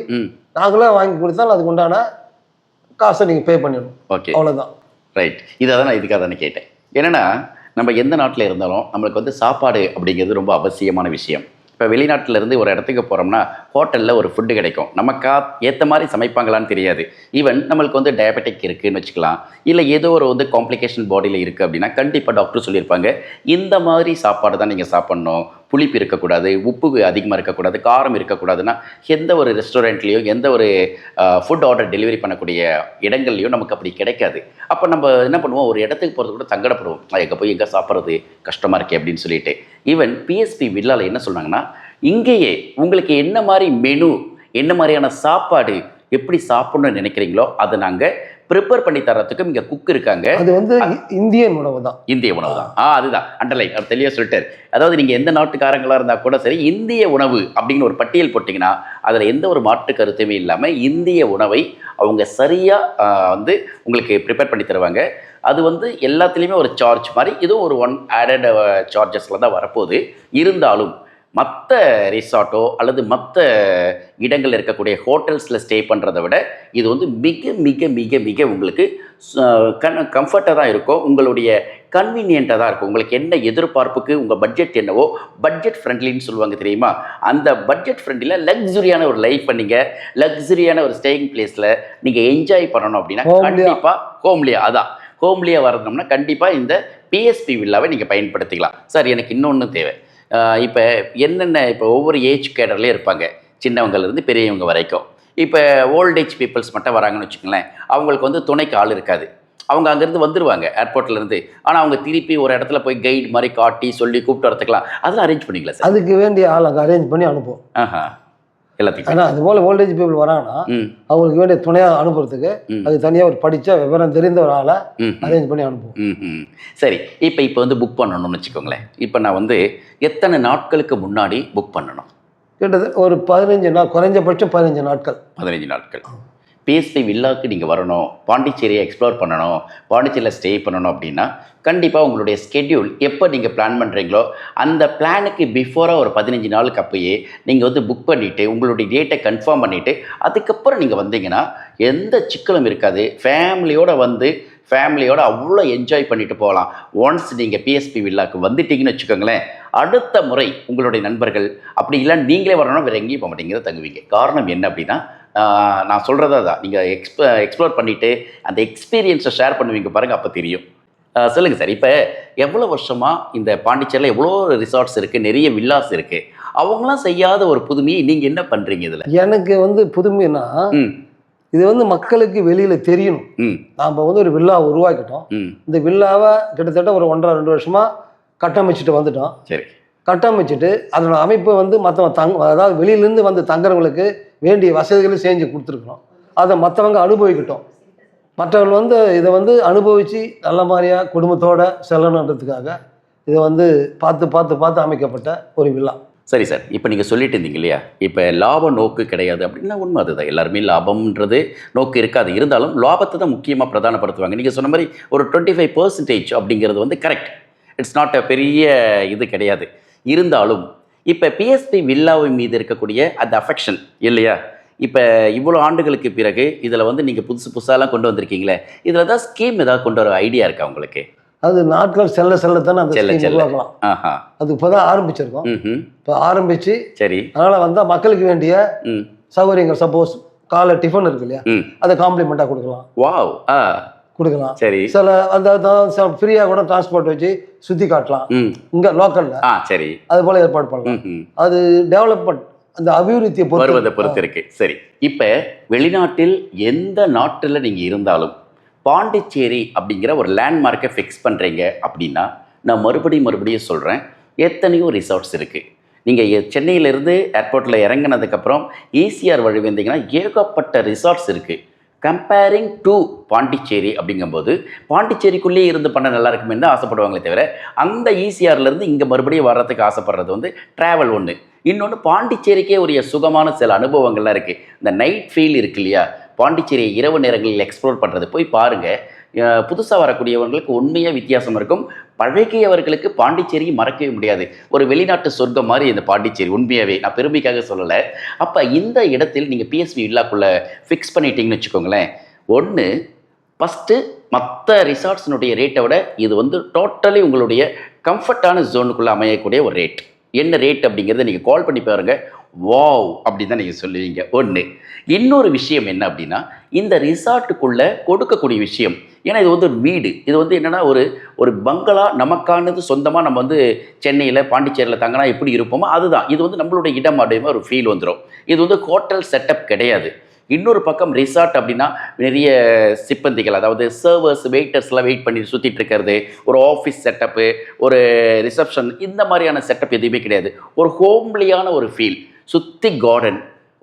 நாங்களே வாங்கி கொடுத்தாலும் அதுக்கு உண்டான காசை நீங்கள் பே பண்ணிடணும். அவ்வளோதான். ரைட். இதை தான் நான் இதுக்காக தானே கேட்டேன். என்னென்னா நம்ம எந்த நாட்டில் இருந்தாலும் நம்மளுக்கு வந்து சாப்பாடு அப்படிங்கிறது ரொம்ப அவசியமான விஷயம். இப்போ வெளிநாட்டில் இருந்து ஒரு இடத்துக்கு போகிறோம்னா ஹோட்டலில் ஒரு ஃபுட்டு கிடைக்கும், நமக்கா ஏற்ற மாதிரி சமைப்பாங்களான்னு தெரியாது. ஈவன் நம்மளுக்கு வந்து டயபெட்டிக் இருக்குதுன்னு வச்சுக்கலாம், இல்லை ஏதோ ஒரு வந்து காம்ப்ளிகேஷன் பாடியில் இருக்குது அப்படின்னா கண்டிப்பாக டாக்டர் சொல்லியிருப்பாங்க இந்த மாதிரி சாப்பாடு தான் நீங்கள் சாப்பிட்ணும், புளிப்பு இருக்கக்கூடாது, உப்பு அதிகமாக இருக்கக்கூடாது, காரம் இருக்கக்கூடாதுன்னா எந்த ஒரு ரெஸ்டாரண்ட்லேயோ எந்த ஒரு ஃபுட் ஆர்டர் டெலிவரி பண்ணக்கூடிய இடங்கள்லையோ நமக்கு அப்படி கிடைக்காது. அப்போ நம்ம என்ன பண்ணுவோம், ஒரு இடத்துக்கு போகிறது கூட சங்கடப்படுவோம், எங்கே போய் எங்கே சாப்பிட்றது கஷ்டமாக இருக்கே அப்படின்னு சொல்லிட்டு. ஈவன் பிஎஸ்பி வில்லாவில் என்ன சொன்னாங்கன்னா இங்கேயே உங்களுக்கு என்ன மாதிரி மெனு, என்ன மாதிரியான சாப்பாடு எப்படி சாப்பிடணும்னு நினைக்கிறீங்களோ அதை நாங்கள் ப்ரிப்பேர் பண்ணி தரத்துக்கும் இங்கே குக் இருக்காங்க. அது வந்து இந்தியன் உணவு தான். இந்திய உணவு தான். அதுதான் அண்டர்லைன் அவர் தெளிவாக சொல்லிட்டார். அதாவது நீங்கள் எந்த நாட்டுக்காரங்களாக இருந்தால் கூட சரி, இந்திய உணவு அப்படின்னு ஒரு பட்டியல் போட்டிங்கன்னா அதில் எந்த ஒரு மாற்று கருத்துமே இல்லாமல் இந்திய உணவை அவங்க சரியாக வந்து உங்களுக்கு ப்ரிப்பேர் பண்ணி தருவாங்க. அது வந்து எல்லாத்துலேயுமே ஒரு சார்ஜ் மாதிரி, இதுவும் ஒரு ஆடட் சார்ஜஸில் தான் வரப்போகுது. இருந்தாலும் மற்ற ரிசார்ட்டோ அல்லது மற்ற இடங்களில் இருக்கக்கூடிய ஹோட்டல்ஸில் ஸ்டே பண்ணுறதை விட இது வந்து மிக மிக மிக மிக உங்களுக்கு கம்ஃபர்ட்டாக தான் இருக்கும், உங்களுடைய கன்வீனியண்ட்டாக தான் இருக்கும். உங்களுக்கு என்ன எதிர்பார்ப்புக்கு உங்கள் பட்ஜெட் என்னவோ பட்ஜெட் ஃப்ரெண்ட்லின்னு சொல்லுவாங்க தெரியுமா, அந்த பட்ஜெட் ஃப்ரெண்ட்லியில் லக்ஸுரியான ஒரு லைஃப்பை நீங்கள் லக்ஸுரியான ஒரு ஸ்டேயிங் பிளேஸில் நீங்கள் என்ஜாய் பண்ணணும் அப்படின்னா கண்டிப்பாக ஹோம்லியாக வரணும்னா கண்டிப்பாக இந்த பிஎஸ்பி வில்லாவை நீங்கள் பயன்படுத்திக்கலாம். சார் எனக்கு இன்னொன்று தேவை. இப்போ என்னென்ன இப்போ ஒவ்வொரு ஏஜ் கேடர்லேயும் இருப்பாங்க, சின்னவங்கலேருந்து பெரியவங்க வரைக்கும். இப்போ ஓல்டேஜ் பீப்புள்ஸ் மட்டும் வராங்கன்னு வச்சுக்கோங்களேன், அவங்களுக்கு வந்து துணைக்கு ஆள் இருக்காது, அவங்க அங்கேருந்து வந்துடுவாங்க ஏர்போர்ட்லேருந்து. ஆனால் அவங்க திருப்பி ஒரு இடத்துல போய் கைடு மாதிரி காட்டி சொல்லி கூப்பிட்டு வரத்துக்கலாம், அதெல்லாம் அரேஞ்ச் பண்ணிக்கலாம் சார்? அதுக்கு வேண்டிய ஆள் அங்கே அரேஞ்ச் பண்ணி அனுப்புவோம் எல்லாத்துக்கும். ஆனால் அதுபோல் ஓல்டேஜ் பீப்புள் வராங்கன்னா அவங்களுக்கு வேண்டிய துணையாக அனுப்புறதுக்கு அது தனியாக ஒரு படித்த விவரம் தெரிந்த ஒரு ஆளை அரேஞ்ச் பண்ணி அனுப்புவோம். சரி, இப்போ வந்து புக் பண்ணணும்னு வச்சுக்கோங்களேன். இப்போ நான் வந்து எத்தனை நாட்களுக்கு முன்னாடி புக் பண்ணணும்? கிட்டத்தட்ட ஒரு 15 நாள், குறைஞ்சபட்சம் 15 நாட்கள். 15 நாட்கள். பிஎஸ்பி வில்லாவுக்கு நீங்கள் வரணும், பாண்டிச்சேரியை எக்ஸ்ப்ளோர் பண்ணணும், பாண்டிச்சேரியில் ஸ்டே பண்ணணும் அப்படின்னா கண்டிப்பாக உங்களுடைய ஸ்கெட்யூல் எப்போ நீங்கள் பிளான் பண்ணுறீங்களோ அந்த பிளானுக்கு பிஃபோராக ஒரு 15 நாளுக்கு அப்போயே நீங்கள் வந்து புக் பண்ணிவிட்டு உங்களுடைய டேட்டை கன்ஃபார்ம் பண்ணிவிட்டு அதுக்கப்புறம் நீங்கள் வந்தீங்கன்னா எந்த சிக்கலும் இருக்காது. ஃபேமிலியோடு வந்து ஃபேமிலியோட அவ்வளோ என்ஜாய் பண்ணிட்டு போகலாம். ஒன்ஸ் நீங்கள் பிஎஸ்பி வில்லாக்கு வந்துட்டீங்கன்னு வச்சுக்கோங்களேன், அடுத்த முறை உங்களுடைய நண்பர்கள் அப்படி இல்லை நீங்களே வரணும், வேறு எங்கேயும் போக மாட்டீங்க, தங்குவீங்க. காரணம் என்ன அப்படின்னா, நான் சொல்கிறதா தான், நீங்கள் எக்ஸ்ப்ளோர் பண்ணிவிட்டு அந்த எக்ஸ்பீரியன்ஸை ஷேர் பண்ணுவீங்க பாருங்கள், அப்போ தெரியும். சொல்லுங்கள் சார், இப்போ எவ்வளோ வருஷமாக இந்த பாண்டிச்சேரியில் எவ்வளோ ரிசார்ட்ஸ் இருக்குது, நிறைய வில்லாஸ் இருக்குது, அவங்களாம் செய்யாத ஒரு புதுமையை நீங்கள் என்ன பண்ணுறீங்க இதில்? எனக்கு வந்து புதுமைன்னா, இது வந்து மக்களுக்கு வெளியில் தெரியணும். நாம் வந்து ஒரு வில்லா உருவாக்கிட்டோம். இந்த வில்லாவை கிட்டத்தட்ட ஒரு 1.5-2 வருஷமாக கட்டமைச்சிட்டு வந்துட்டோம். சரி, கட்டமைச்சிட்டு அதனோட அமைப்பை வந்து மற்றவங்க அதாவது வெளியிலேருந்து வந்து தங்குறவங்களுக்கு வேண்டிய வசதிகளை செஞ்சு கொடுத்துருக்குறோம். அதை மற்றவங்க அனுபவிக்கட்டும். மற்றவர்கள் வந்து இதை வந்து அனுபவித்து நல்ல மாதிரியாக குடும்பத்தோடு செல்லணுன்றதுக்காக இதை வந்து பார்த்து அமைக்கப்பட்ட ஒரு வில்லா. சரி சார், இப்போ நீங்கள் சொல்லிட்டு இருந்தீங்க இல்லையா, இப்போ லாப நோக்கு கிடையாது அப்படின்னா உண்மை அதுதான். எல்லாருமே லாபம்ன்றது நோக்கு இருக்காது, இருந்தாலும் லாபத்தை தான் முக்கியமாக பிரதானப்படுத்துவாங்க. நீங்கள் சொன்ன மாதிரி ஒரு 25% அப்படிங்கிறது வந்து கரெக்ட். இட்ஸ் நாட் அ பெரிய இது கிடையாது. இருந்தாலும் இப்போ பிஎஸ்பி வில்லாவின் மீது இருக்கக்கூடிய அந்த அஃபெக்ஷன் இல்லையா, இப்போ இவ்வளோ ஆண்டுகளுக்கு பிறகு இதில் வந்து நீங்கள் புதுசாலாம் கொண்டு வந்திருக்கீங்களே, இதில் தான் ஸ்கீம் ஏதாவது கொண்டு வர ஐடியா இருக்கா உங்களுக்கு? அது நாட்கள் செல்லத்தானே அந்த ஸ்கீம் உருவாக்கலாம். அது இப்போ தான் ஆரம்பிச்சிருக்கோம். இப்போ ஆரம்பித்து சரி, அதனால் வந்தால் மக்களுக்கு வேண்டிய சௌகரியங்கள், சப்போஸ் காலை டிஃபன் இருக்கு இல்லையா, அதை காம்ப்ளிமெண்ட்டாக கொடுக்கலாம். வாவ், கொடுக்கலாம். சரி, சில அந்த ஃப்ரீயாக கூட டிரான்ஸ்போர்ட் வச்சு சுற்றி காட்டலாம் இங்கே லோக்கலில். சரி, அது போல் ஏற்பாடு பண்ணலாம். அது டெவலப்மெண்ட், அந்த அபிவிருத்தியை வருவதை பொறுத்து இருக்கு. சரி, இப்போ வெளிநாட்டில் எந்த நாட்டில் நீங்கள் இருந்தாலும் பாண்டிச்சேரி அப்படிங்கிற ஒரு லேண்ட்மார்க்கை ஃபிக்ஸ் பண்ணுறீங்க அப்படின்னா, நான் மறுபடியும் சொல்கிறேன், எத்தனையோ ரிசார்ட்ஸ் இருக்குது. நீங்கள் சென்னையிலேருந்து ஏர்போர்ட்டில் இறங்கினதுக்கப்புறம் ஈசிஆர் வழி வந்தீங்கன்னா ஏகப்பட்ட ரிசார்ட்ஸ் இருக்குது. கம்பேரிங் டு பாண்டிச்சேரி அப்படிங்கும்போது பாண்டிச்சேரிக்குள்ளேயே இருந்து பண்ண நல்லா இருக்குமே தான் ஆசைப்படுவாங்களே தவிர, அந்த ஈசிஆர்லேருந்து இங்கே மறுபடியும் வர்றதுக்கு ஆசைப்படுறது வந்து ட்ராவல் ஒன்று. இன்னொன்று, பாண்டிச்சேரிக்கே உரிய சுகமான சில அனுபவங்கள்லாம் இருக்குது. இந்த நைட் ஃபீல் இருக்கு இல்லையா, பாண்டிச்சேரியை இரவு நேரங்களில் எக்ஸ்ப்ளோர் பண்ணுறது போய் பாருங்கள். புதுசாக வரக்கூடியவர்களுக்கு உண்மையாக வித்தியாசம் இருக்கும். பழகியவர்களுக்கு பாண்டிச்சேரியை மறக்கவே முடியாது. ஒரு வெளிநாட்டு சொர்க்கம் மாதிரி இந்த பாண்டிச்சேரி, உண்மையாகவே நான் பெருமைக்காக சொல்லலை. அப்போ இந்த இடத்தில் நீங்கள் பிஎஸ்பி வில்லாக்குள்ளே ஃபிக்ஸ் பண்ணிட்டீங்கன்னு வச்சுக்கோங்களேன், ஒன்று ஃபஸ்ட்டு மற்ற ரிசார்ட்ஸினுடைய ரேட்டை விட இது வந்து டோட்டலி உங்களுடைய கம்ஃபர்டான ஜோனுக்குள்ளே அமையக்கூடிய ஒரு ரேட். என்ன ரேட் அப்படிங்கிறத நீங்கள் கால் பண்ணி பாருங்கள், வாவ் அப்படி தான் நீங்கள் சொல்லுவீங்க. ஒன்று. இன்னொரு விஷயம் என்ன அப்படின்னா, இந்த ரிசார்ட்டுக்குள்ளே கொடுக்கக்கூடிய விஷயம், ஏன்னா இது வந்து ஒரு வீடு, இது வந்து என்னென்னா ஒரு பங்களா, நமக்கானது சொந்தமாக நம்ம வந்து சென்னையில் பாண்டிச்சேரியில் தங்கினா எப்படி இருப்போமோ அதுதான். இது வந்து நம்மளுடைய இடம் அப்படியே ஒரு ஃபீல் வந்துடும். இது வந்து ஹோட்டல் செட்டப் கிடையாது. இன்னொரு பக்கம் ரிசார்ட் அப்படின்னா நிறைய சிப்பந்திகள், அதாவது சர்வர்ஸ், வெயிட்டர்ஸ்லாம் வெயிட் பண்ணி சுற்றிட்டு இருக்கிறது, ஒரு ஆஃபீஸ் செட்டப்பு, ஒரு ரிசப்ஷன், இந்த மாதிரியான செட்டப் எதுவுமே கிடையாது. ஒரு ஹோம்லியான ஒரு ஃபீல், சுற்றி கார்டன்,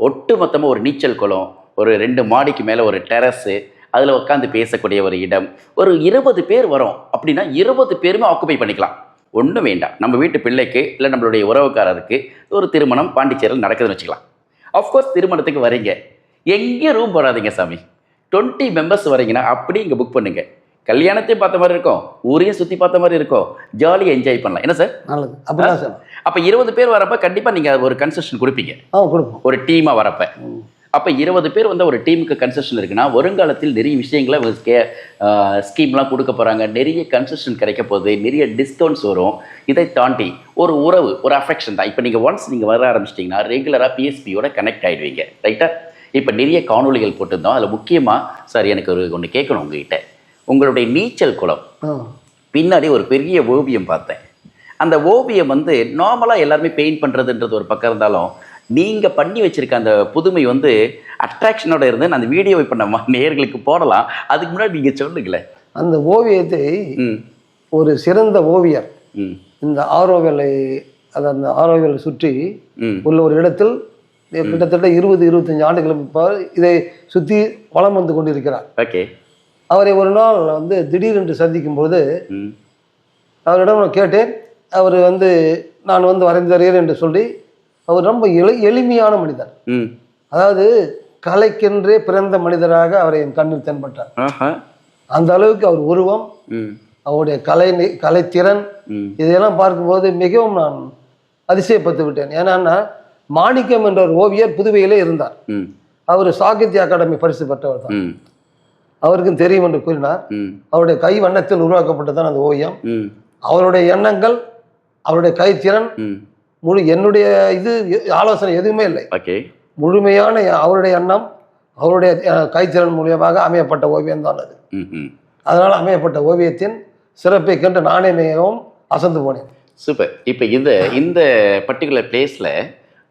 ஒட்டு மொத்தமாக ஒரு நீச்சல் குளம், ஒரு 2 மாடிக்கு மேலே ஒரு டெரஸு, அதில் உட்காந்து பேசக்கூடிய ஒரு இடம். ஒரு 20 பேர் வரோம் அப்படின்னா 20 பேருமே ஆக்குபை பண்ணிக்கலாம். ஒன்றும் வேண்டாம், நம்ம வீட்டு பிள்ளைக்கு இல்லை நம்மளுடைய உறவுக்காரருக்கு ஒரு திருமணம் பாண்டிச்சேரியில் நடக்குதுன்னு வச்சுக்கலாம். ஆஃப்கோர்ஸ் திருமணத்துக்கு வரீங்க, எங்கேயும் ரூம் போடாதீங்க சாமி. 20 மெம்பர்ஸ் வரீங்கன்னா அப்படி இங்கே புக் பண்ணுங்கள். கல்யாணத்தையும் பார்த்த மாதிரி இருக்கும், ஊரையும் சுற்றி பார்த்த மாதிரி இருக்கும், ஜாலியாக என்ஜாய் பண்ணலாம். என்ன சார்? நல்லது. அப்படிதான் சார். அப்போ 20 பேர் வரப்போ கண்டிப்பாக நீங்கள் ஒரு கன்செஷன் கொடுப்பீங்க. கொடுப்போம். ஒரு டீமாக வரப்போ அப்போ 20 பேர் வந்து ஒரு டீமுக்கு கன்செஷன் இருக்குன்னா, வருங்காலத்தில் நிறைய விஷயங்களை ஸ்கீம்லாம் கொடுக்க போகிறாங்க, நிறைய கன்செஷன் கிடைக்க போகுது, நிறைய டிஸ்கவுண்ட்ஸ் வரும். இதை தாண்டி ஒரு உறவு, ஒரு அஃபெக்ஷன் தான். இப்போ நீங்கள் ஒன்ஸ் நீங்கள் வர ஆரம்பிச்சிட்டிங்கன்னா ரெகுலராக பிஎஸ்பியோட கனெக்ட் ஆகிடுவீங்க, ரைட்டா? இப்போ நிறைய காணொலிகள் போட்டிருந்தோம், அதில் முக்கியமாக சார் எனக்கு ஒன்று கேட்கணும் உங்ககிட்ட. உங்களுடைய நீச்சல் குளம் பின்னாடி ஒரு பெரிய ஓவியம் பார்த்தேன். அந்த ஓவியம் வந்து நார்மலாக எல்லாருமே பெயிண்ட் பண்ணுறதுன்றது ஒரு பக்கம் இருந்தாலும், நீங்கள் பண்ணி வச்சுருக்க அந்த புதுமை வந்து அட்ராக்ஷனோட இருந்து நான் அந்த வீடியோவை இப்போ நம்ம நேயர்களுக்கு போடலாம். அதுக்கு முன்னாடி நீங்கள் சொல்லுங்களேன். அந்த ஓவியத்தை ஒரு சிறந்த ஓவியர் இந்த ஆரோவியலை, அந்த ஆரோவியலை சுற்றி உள்ள ஒரு இடத்தில் கிட்டத்தட்ட 20-25 ஆண்டுகளுக்கு இதை சுற்றி வலம் வந்து கொண்டிருக்கிறார். ஓகே. அவரை ஒரு நாள் வந்து திடீரென்று சந்திக்கும்போது அவரிடம் நான் கேட்டேன். அவர் வந்து நான் வந்து வரைந்து தருகிறேன் என்று சொல்லி, அவர் ரொம்ப எளிமையான மனிதர். அதாவது கலைக்கென்றே பிறந்த மனிதராக அவரை என் கண்ணில் தென்பட்டார். அந்த அளவுக்கு அவர் உருவம், அவருடைய கலைத்திறன், இதையெல்லாம் பார்க்கும்போது மிகவும் நான் அதிசயப்பட்டு விட்டேன். ஏன்னா மாணிக்கம் என்ற ஒரு ஓவியர் புதுவையிலே இருந்தார். அவர் சாகித்ய அகாடமி பரிசு பெற்றவர் தான். அவருக்கும் தெரியும் என்று கூறினார். அவருடைய கை வண்ணத்தில் உருவாக்கப்பட்டதான் அந்த ஓவியம். அவருடைய எண்ணங்கள், அவருடைய கைத்திறன், என்னுடைய இது ஆலோசனை எதுவுமே இல்லை. முழுமையான அவருடைய எண்ணம், அவருடைய கைத்திறன் மூலியமாக அமையப்பட்ட ஓவியம் தான் அது. அதனால் அமையப்பட்ட ஓவியத்தின் சிறப்பை கண்டு நானே மிகவும் அசந்து போனேன். சூப்பர். இப்போ இந்த பர்டிகுலர் பிளேஸில்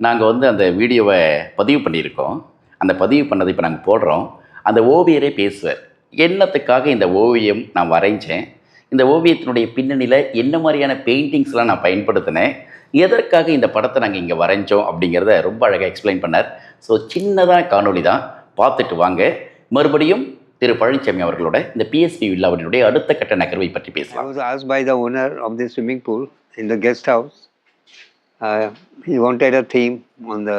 நாங்கள் வந்து அந்த வீடியோவை பதிவு பண்ணியிருக்கோம். அந்த பதிவு பண்ணதை இப்போ நாங்கள் போடுறோம். அந்த ஓவியரே பேசுவார், என்னத்துக்காக இந்த ஓவியம் நான் வரைஞ்சேன், இந்த ஓவியத்தினுடைய பின்னணியில் என்ன மாதிரியான பெயிண்டிங்ஸ்லாம் நான் பயன்படுத்தினேன், எதற்காக இந்த படத்தை நாங்கள் இங்கே வரைஞ்சோம் அப்படிங்கிறத ரொம்ப அழகாக எக்ஸ்பிளைன் பண்ணார். ஸோ சின்னதாக காணொலி தான், பார்த்துட்டு வாங்க. மறுபடியும் திரு பழனிசாமி அவர்களோட இந்த பிஎஸ்பி வில்லாவினுடைய அடுத்த கட்ட நகர்வை பற்றி பேசலாம். I was asked by the owner of the swimming pool in the guest house. He wanted a theme on the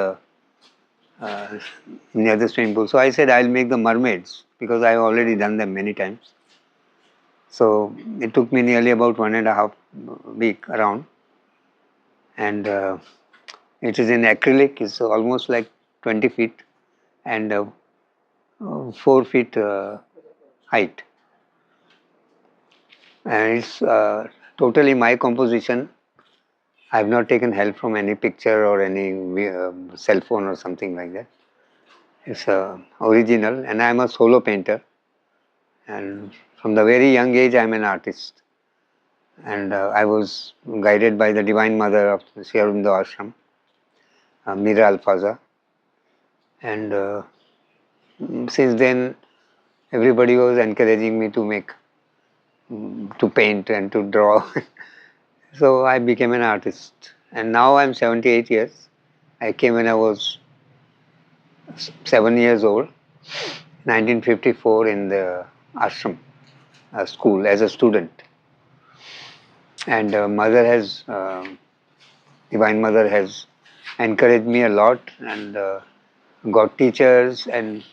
near the swimming pool. So I said I'll make the mermaids because I've already done them many times. So it took me nearly about 1.5 week around, and it is in acrylic. It's almost like 20 feet and 4 feet height, and it's totally my composition. I've not taken help from any picture or any cell phone or something like that. It's original, and I'm a solo painter, and from the very young age I'm an artist, and I was guided by the Divine Mother of Sri Aurobindo Ashram, Mira Alfaza, and since then everybody was encouraging me to paint and to draw. So I became an artist, and now I'm 78 years. I came when I was 7 years old, 1954, in the ashram school as a student, and Divine Mother has encouraged me a lot, and got teachers and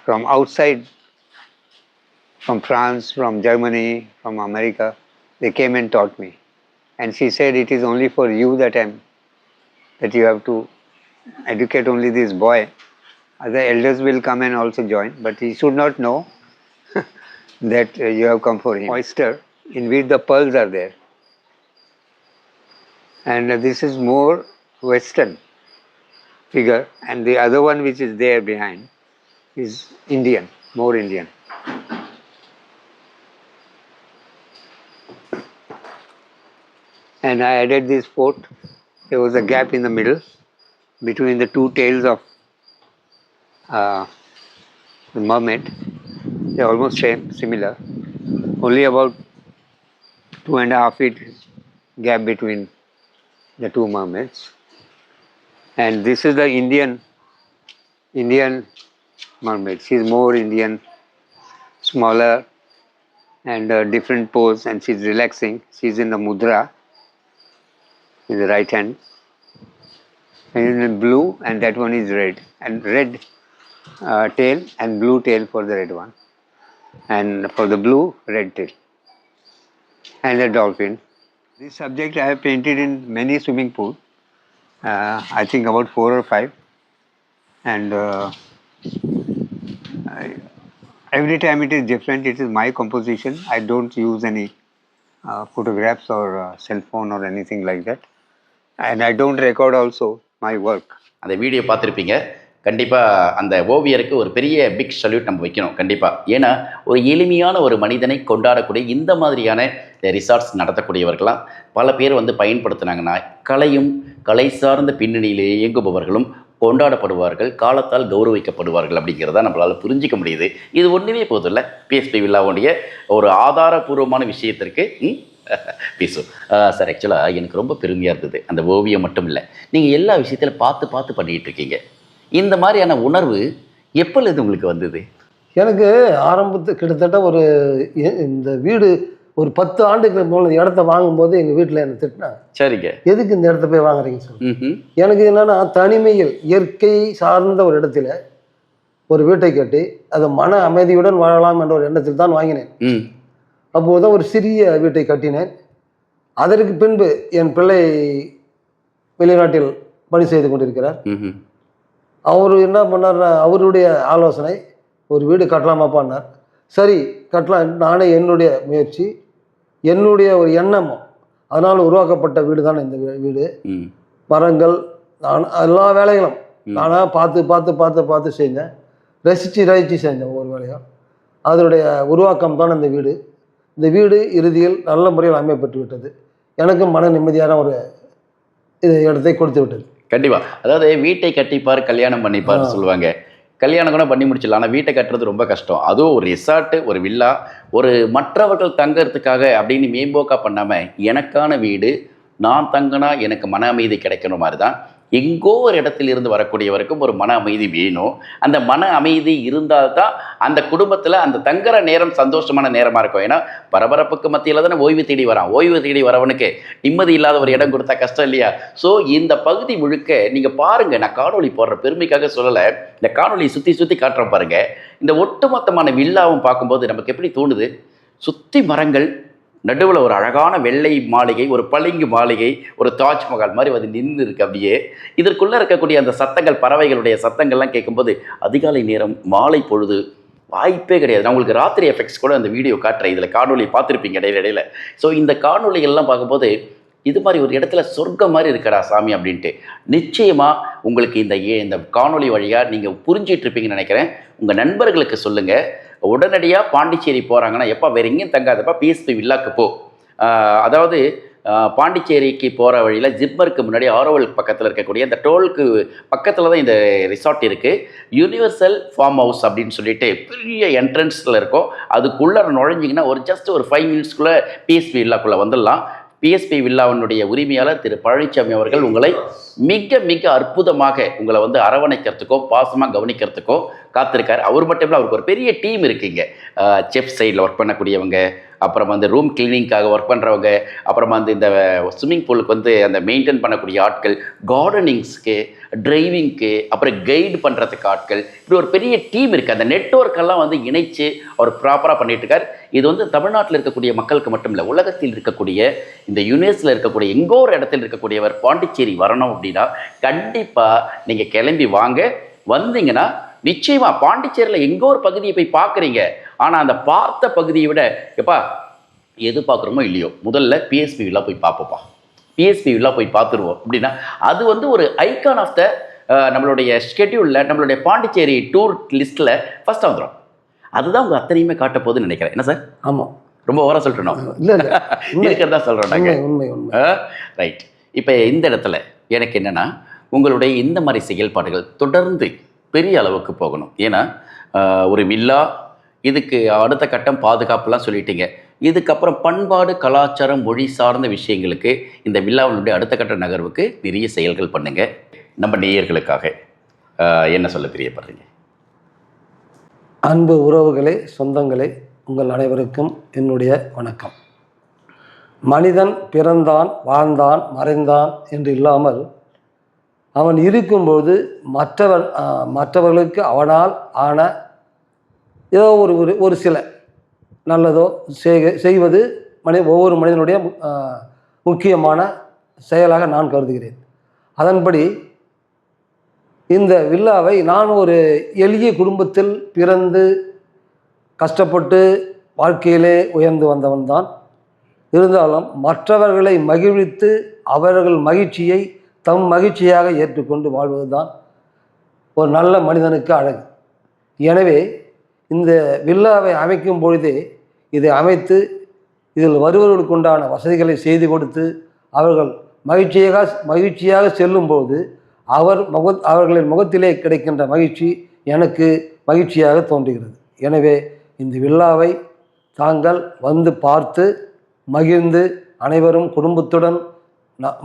from outside, from France, from Germany, from America, they came and taught me. And she said, it is only for you that you have to educate only this boy. Other elders will come and also join, but he should not know that you have come for him. Oyster, in which the pearls are there. And this is more Western figure, and the other one which is there behind is Indian, more Indian. And I added this fourth. There was a gap in the middle between the two tails of the mermaid. They are almost similar. Only about 2.5 feet gap between the two mermaids. And this is the Indian mermaid. She is more Indian, smaller, and different pose, and she is relaxing. She is in the mudra in the right hand, and in blue, and that one is red, and red tail and blue tail for the red one, and for the blue, red tail, and the dolphin. This subject I have painted in many swimming pools, I think about 4 or 5, and every time it is different. It is my composition. I don't use any photographs or cell phone or anything like that, and I don't record also my work. அந்த video பார்த்துருப்பீங்க. கண்டிப்பாக அந்த ஓவியருக்கு ஒரு பெரிய big salute நம்ம வைக்கணும் கண்டிப்பாக. ஏன்னா ஒரு எளிமையான ஒரு மனிதனை கொண்டாடக்கூடிய இந்த மாதிரியான ரிசார்ட்ஸ் நடத்தக்கூடியவர்களாம் பல பேர் வந்து பயன்படுத்தினாங்கன்னா கலையும் கலை சார்ந்த பின்னணியிலே இயங்குபவர்களும் கொண்டாடப்படுவார்கள், காலத்தால் கௌரவிக்கப்படுவார்கள் அப்படிங்கிறத நம்மளால் புரிஞ்சிக்க முடியுது. இது ஒன்றுமே போதும் இல்லை, பிஎஸ்பி வில்லாவுடைய ஒரு ஆதாரபூர்வமான விஷயத்திற்கு பேசும் சார். ஆக்சுவலாக எனக்கு ரொம்ப பெருமையாக இருந்தது. அந்த ஓவியம் மட்டும் இல்லை, நீங்கள் எல்லா விஷயத்திலும் பார்த்து பண்ணிகிட்டு இருக்கீங்க. இந்த மாதிரியான உணர்வு எப்பொழுது உங்களுக்கு வந்தது? எனக்கு கிட்டத்தட்ட ஒரு இந்த வீடு ஒரு 10 ஆண்டுக்கு மேலே இடத்த வாங்கும்போது எங்கள் வீட்டில் என்னை திட்டினாங்க. சரிங்க, எதுக்கு இந்த இடத்த போய் வாங்குறீங்க சொல்லி. எனக்கு என்னென்னா தனிமையில் இயற்கை சார்ந்த ஒரு இடத்துல ஒரு வீட்டை கட்டி அதை மன அமைதியுடன் வாழலாம் என்ற ஒரு எண்ணத்தில் தான் வாங்கினேன். அப்போது தான் ஒரு சிறிய வீட்டை கட்டினேன். அதற்கு பின்பு என் பிள்ளை வெளிநாட்டில் பணி செய்து கொண்டிருக்கிறார். அவர் என்ன பண்ணார், அவருடைய ஆலோசனை, ஒரு வீடு கட்டலாமாப்பான்னார். சரி கட்டலாம், நானே என்னுடைய முயற்சி, என்னுடைய ஒரு எண்ணமும் அதனால் உருவாக்கப்பட்ட வீடு தான் இந்த வீடு. மரங்கள், நான் எல்லா வேலைகளும் நானாக பார்த்து பார்த்து பார்த்து பார்த்து செஞ்சேன், ரசித்து செஞ்சேன் ஒவ்வொரு வேலையும். அதனுடைய உருவாக்கம் தான் இந்த வீடு. இந்த வீடு இறுதியில் நல்ல முறையில் அமையப்பட்டு விட்டது. எனக்கும் மன நிம்மதியான ஒரு இடத்தை கொடுத்து விட்டது. கண்டிப்பாக. அதாவது வீட்டை கட்டிப்பார் கல்யாணம் பண்ணிப்பார் சொல்லுவாங்க. கல்யாணம் கூட பண்ணி முடிச்சிடலாம், ஆனால் வீட்டை கட்டுறது ரொம்ப கஷ்டம். அதுவும் ஒரு ரிசார்ட்டு, ஒரு வில்லா, ஒரு மற்றவர்கள் தங்கறதுக்காக அப்படின்னு மேம்போக்கா பண்ணாமல் எனக்கான வீடு, நான் தங்கினா எனக்கு மன அமைதி கிடைக்கணும் மாதிரி தான் எங்கோ ஒரு இடத்திலிருந்து வரக்கூடியவருக்கும் ஒரு மன அமைதி வேணும். அந்த மன அமைதி இருந்தால் தான் அந்த குடும்பத்தில் அந்த தங்குற நேரம் சந்தோஷமான நேரமாக இருக்கும். ஏன்னா பரபரப்புக்கு மத்தியில் தானே ஓய்வு தேடி வரான். ஓய்வு தேடி வரவனுக்கு நிம்மதி இல்லாத ஒரு இடம் கொடுத்தா கஷ்டம் இல்லையா? ஸோ இந்த பகுதி முழுக்க நீங்கள் பாருங்கள், நான் காணொலி போடுற பெருமைக்காக சொல்லலை, இந்த காணொலியை சுற்றி சுற்றி காட்டுறேன் பாருங்கள். இந்த ஒட்டுமொத்தமான வில்லாவும் பார்க்கும்போது நமக்கு எப்படி தோணுது? சுற்றி மரங்கள், நடுவில் ஒரு அழகான வெள்ளை மாளிகை, ஒரு பளிங்கு மாளிகை, ஒரு தாஜ்மஹால் மாதிரி அது நின்று இருக்கு. அப்படியே இதற்குள்ளே இருக்கக்கூடிய அந்த சத்தங்கள், பறவைகளுடைய சத்தங்கள்லாம் கேட்கும்போது அதிகாலை நேரம், மாலை பொழுது, வாய்ப்பே கிடையாது. நான் உங்களுக்கு ராத்திரி எஃபெக்ட்ஸ் கூட அந்த வீடியோ காட்டுறேன், இதில் காணொலி பார்த்துருப்பீங்க இடையில. ஸோ இந்த காணொலிகள்லாம் பார்க்கும்போது இது மாதிரி ஒரு இடத்துல சொர்க்கம் மாதிரி இருக்கடா சாமி அப்படின்ட்டு நிச்சயமாக உங்களுக்கு இந்த காணொலி வழியாக நீங்கள் புரிஞ்சிட்டு இருப்பீங்கன்னு நினைக்கிறேன். உங்கள் நண்பர்களுக்கு சொல்லுங்கள், உடனடியாக பாண்டிச்சேரி போகிறாங்கன்னா எப்போ வேறு எங்கேயும் தங்காதப்பா பிஎஸ்பி வில்லாக்கு போ. அதாவது பாண்டிச்சேரிக்கு போகிற வழியில் ஜிப்மருக்கு முன்னாடி ஆரோவல் பக்கத்தில் இருக்கக்கூடிய இந்த டோலுக்கு பக்கத்தில் தான் இந்த ரிசார்ட் இருக்குது. யூனிவர்சல் ஃபார்ம் ஹவுஸ் அப்படின்னு சொல்லிட்டு பெரிய என்ட்ரன்ஸில் இருக்கும். அதுக்குள்ளே நுழைஞ்சிங்கன்னா ஒரு 5 மினிட்ஸ்க்குள்ளே பிஎஸ்பி வில்லாக்குள்ளே வந்துடலாம். பிஎஸ்பி வில்லாவினுடைய உரிமையாளர் திரு பழனிசாமி அவர்கள் உங்களை மிக மிக அற்புதமாக உங்களை அரவணைக்கிறதுக்கோ பாசமாக கவனிக்கிறதுக்கோ காத்திருக்காரு. அவர் மட்டும் இல்லை, அவருக்கு ஒரு பெரிய டீம் இருக்குங்க. செஃப் சைடில் ஒர்க் பண்ணக்கூடியவங்க, அப்புறம் ரூம் கிளீனிங்காக ஒர்க் பண்ணுறவங்க, அப்புறமா இந்த ஸ்விம்மிங் பூலுக்கு அந்த மெயின்டைன் பண்ணக்கூடிய ஆட்கள், கார்டனிங்ஸ்க்கு, டிரைவிங்க்கு, அப்புறம் கைடு பண்ணுறதுக்கு ஆட்கள், இப்படி ஒரு பெரிய டீம் இருக்குது. அந்த நெட்வொர்க்கெல்லாம் இணைச்சு அவர் ப்ராப்பராக பண்ணிட்டு இருக்கார். இது தமிழ்நாட்டில் இருக்கக்கூடிய மக்களுக்கு மட்டும் இல்லை, உலகத்தில் இருக்கக்கூடிய இந்த யுனெஸ்ல இருக்கக்கூடிய எங்கோ ஒரு இடத்தில் இருக்கக்கூடியவர் பாண்டிச்சேரி வரணும் அப்படின்னா கண்டிப்பாக நீங்கள் கிளம்பி வாங்க. வந்தீங்கன்னா நிச்சயமாக பாண்டிச்சேரியில் எங்கோ ஒரு பகுதியை போய் பார்க்குறீங்க, ஆனால் அந்த பார்த்த பகுதியை விட எப்பா எது பார்க்குறோமோ இல்லையோ முதல்ல பிஎஸ்பி வில்லா போய் பார்ப்போப்பா, பிஎஸ்பி வில்லா போய் பார்த்துருவோம் அப்படின்னா அது ஒரு ஐகான் ஆஃப் த நம்மளுடைய ஸ்கெட்யூலில், நம்மளுடைய பாண்டிச்சேரி டூர் லிஸ்ட்டில் ஃபஸ்ட்டாக வந்துடும். அதுதான் உங்கள் அத்தனையுமே காட்ட போகுதுன்னு நினைக்கிறேன். என்ன சார்? ஆமாம், ரொம்ப ஓவராக சொல்லிட்டோம். இல்லை இருக்கிறதா சொல்கிறோம் நாங்கள். உண்மை உண்மை. ரைட். இப்போ இந்த இடத்துல எனக்கு என்னென்னா, உங்களுடைய இந்த மாதிரி செயல்பாடுகள் தொடர்ந்து பெரிய அளவுக்கு போகணும். ஏன்னா ஒரு வில்லா, இதுக்கு அடுத்த கட்டம் பாதுகாப்புலாம் சொல்லிட்டீங்க. இதுக்கப்புறம் பண்பாடு, கலாச்சாரம், மொழி சார்ந்த விஷயங்களுக்கு இந்த வில்லாவினுடைய அடுத்த கட்ட நகர்வுக்கு நிறைய செயல்கள் பண்ணுங்க. நம்ம நேயர்களுக்காக என்ன சொல்ல பிரியப்படுறீங்க? அன்பு உறவுகளே, சொந்தங்களே, உங்கள் அனைவருக்கும் என்னுடைய வணக்கம். மனிதன் பிறந்தான், வாழ்ந்தான், மறைந்தான் என்று இல்லாமல் அவன் இருக்கும்போது மற்றவர்களுக்கு அவனால் ஆன ஏதோ ஒரு சில நல்லதோ செய்வது ஒவ்வொரு மனிதனுடைய முக்கியமான செயலாக நான் கருதுகிறேன். அதன்படி இந்த வில்லாவை நான் ஒரு எளிய குடும்பத்தில் பிறந்து கஷ்டப்பட்டு வாழ்க்கையிலே உயர்ந்து வந்தவன் தான். இருந்தாலும் மற்றவர்களை மகிழ்வித்து அவர்கள் மகிழ்ச்சியை தம் மகிழ்ச்சியாக ஏற்றுக்கொண்டு வாழ்வது தான் ஒரு நல்ல மனிதனுக்கு அழகு. எனவே இந்த வில்லாவை அமைக்கும் பொழுதே இதை அமைத்து இதில் வருவர்களுக்கு உண்டான வசதிகளை செய்து கொடுத்து அவர்கள் மகிழ்ச்சியாக செல்லும்போது அவர்களின் முகத்திலே கிடைக்கின்ற மகிழ்ச்சி எனக்கு மகிழ்ச்சியாக தோன்றுகிறது. எனவே இந்த வில்லாவை தாங்கள் வந்து பார்த்து மகிழ்ந்து அனைவரும் குடும்பத்துடன்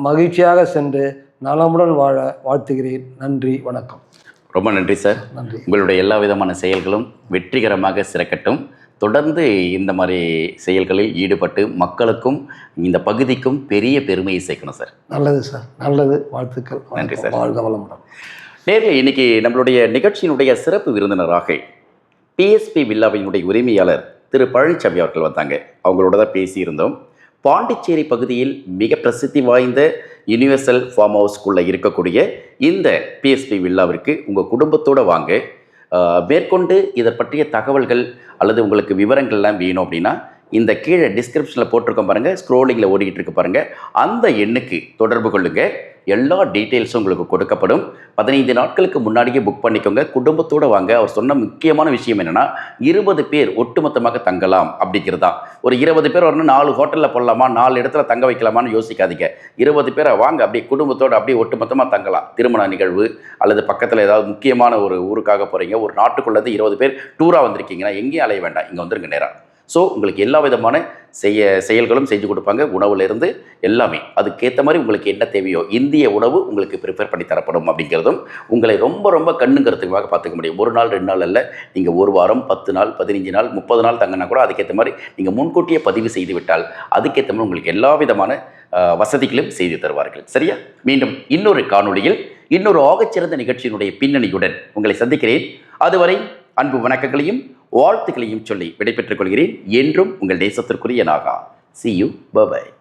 மகிழ்ச்சியாக சென்று நலமுடன் வாழ வாழ்த்துகிறேன். நன்றி, வணக்கம். ரொம்ப நன்றி சார். நன்றி. உங்களுடைய எல்லா விதமான செயல்களும் வெற்றிகரமாக சிறக்கட்டும். தொடர்ந்து இந்த மாதிரி செயல்களில் ஈடுபட்டு மக்களுக்கும் இந்த பகுதிக்கும் பெரிய பெருமையை சேர்க்கணும் சார். நல்லது சார், நல்லது. வாழ்த்துக்கள். நன்றி சார். வாழ்க வளமுடன். நேரில் இன்னைக்கு நம்மளுடைய நிகழ்ச்சியினுடைய சிறப்பு விருந்தினராக பிஎஸ்பி வில்லாவினுடைய உரிமையாளர் திரு பழனிசாமி அவர்கள் வந்தாங்க. அவங்களோட தான் பேசியிருந்தோம். பாண்டிச்சேரி பகுதியில் மிக பிரசித்தி வாய்ந்த யூனிவர்சல் ஃபார்ம் ஹவுஸ்க்குள்ளே இருக்கக்கூடிய இந்த பிஎஸ்பி வில்லாவிற்கு உங்கள் குடும்பத்தோடு வாங்க. மேற்கொண்டு இதை பற்றிய தகவல்கள் அல்லது உங்களுக்கு விவரங்கள்லாம் வேணும் அப்படின்னா இந்த கீழே டிஸ்கிரிப்ஷனில் போட்டிருக்கோம் பாருங்கள், ஸ்க்ரோலிங்கில் ஓடிக்கிட்டு இருக்கு பாருங்கள், அந்த எண்ணுக்கு தொடர்பு கொள்ளுங்கள். எல்லா டீட்டெயில்ஸும் உங்களுக்கு கொடுக்கப்படும். 15 நாட்களுக்கு முன்னாடியே புக் பண்ணிக்கோங்க. குடும்பத்தோடு வாங்க. அவர் சொன்ன முக்கியமான விஷயம் என்னென்னா 20 பேர் ஒட்டுமொத்தமாக தங்கலாம் அப்படிங்கிறது தான். ஒரு 20 பேர் வரணும், 4 ஹோட்டலில் போடலாமா, 4 இடத்துல தங்க வைக்கலாமான்னு யோசிக்காதீங்க. 20 பேரை வாங்க, அப்படியே குடும்பத்தோடு அப்படியே ஒட்டுமொத்தமாக தங்கலாம். திருமண நிகழ்வு அல்லது பக்கத்தில் ஏதாவது முக்கியமான ஒரு ஊருக்காக போகிறீங்க, ஒரு நாட்டுக்குள்ளேருந்து 20 பேர் டூராக வந்திருக்கீங்கன்னா எங்கேயும் அலைய வேண்டாம், இங்கே வந்துருங்க நேரம். ஸோ உங்களுக்கு எல்லா விதமான செயல்களும் செஞ்சு கொடுப்பாங்க. உணவுலேருந்து எல்லாமே அதுக்கேற்ற மாதிரி உங்களுக்கு என்ன தேவையோ இந்திய உணவு உங்களுக்கு ப்ரிப்பேர் பண்ணி தரப்படும். அப்படிங்கிறதும் உங்களை ரொம்ப ரொம்ப கண்ணுங்கிறதுக்காக பார்த்துக்க முடியும். 1 நாள் 2 நாள் அல்ல, நீங்கள் 1 வாரம் 10 நாள் 15 நாள் 30 நாள் தங்கினா கூட அதுக்கேற்ற மாதிரி நீங்கள் முன்கூட்டியே பதிவு செய்து விட்டால் அதுக்கேற்ற மாதிரி உங்களுக்கு எல்லா விதமான வசதிகளும் செய்து தருவார்கள். சரியா? மீண்டும் இன்னொரு காணொளியில் இன்னொரு ஆகச்சிறந்த நிகழ்ச்சியினுடைய பின்னணியுடன் உங்களை சந்திக்கிறேன். அதுவரை அன்பு வணக்கங்களையும் வாழ்த்துக்களையும் சொல்லி விடைபெற்றுக் கொள்கிறேன். என்றும் உங்கள் தேசத்திற்குரிய Naga. See you. Bye bye.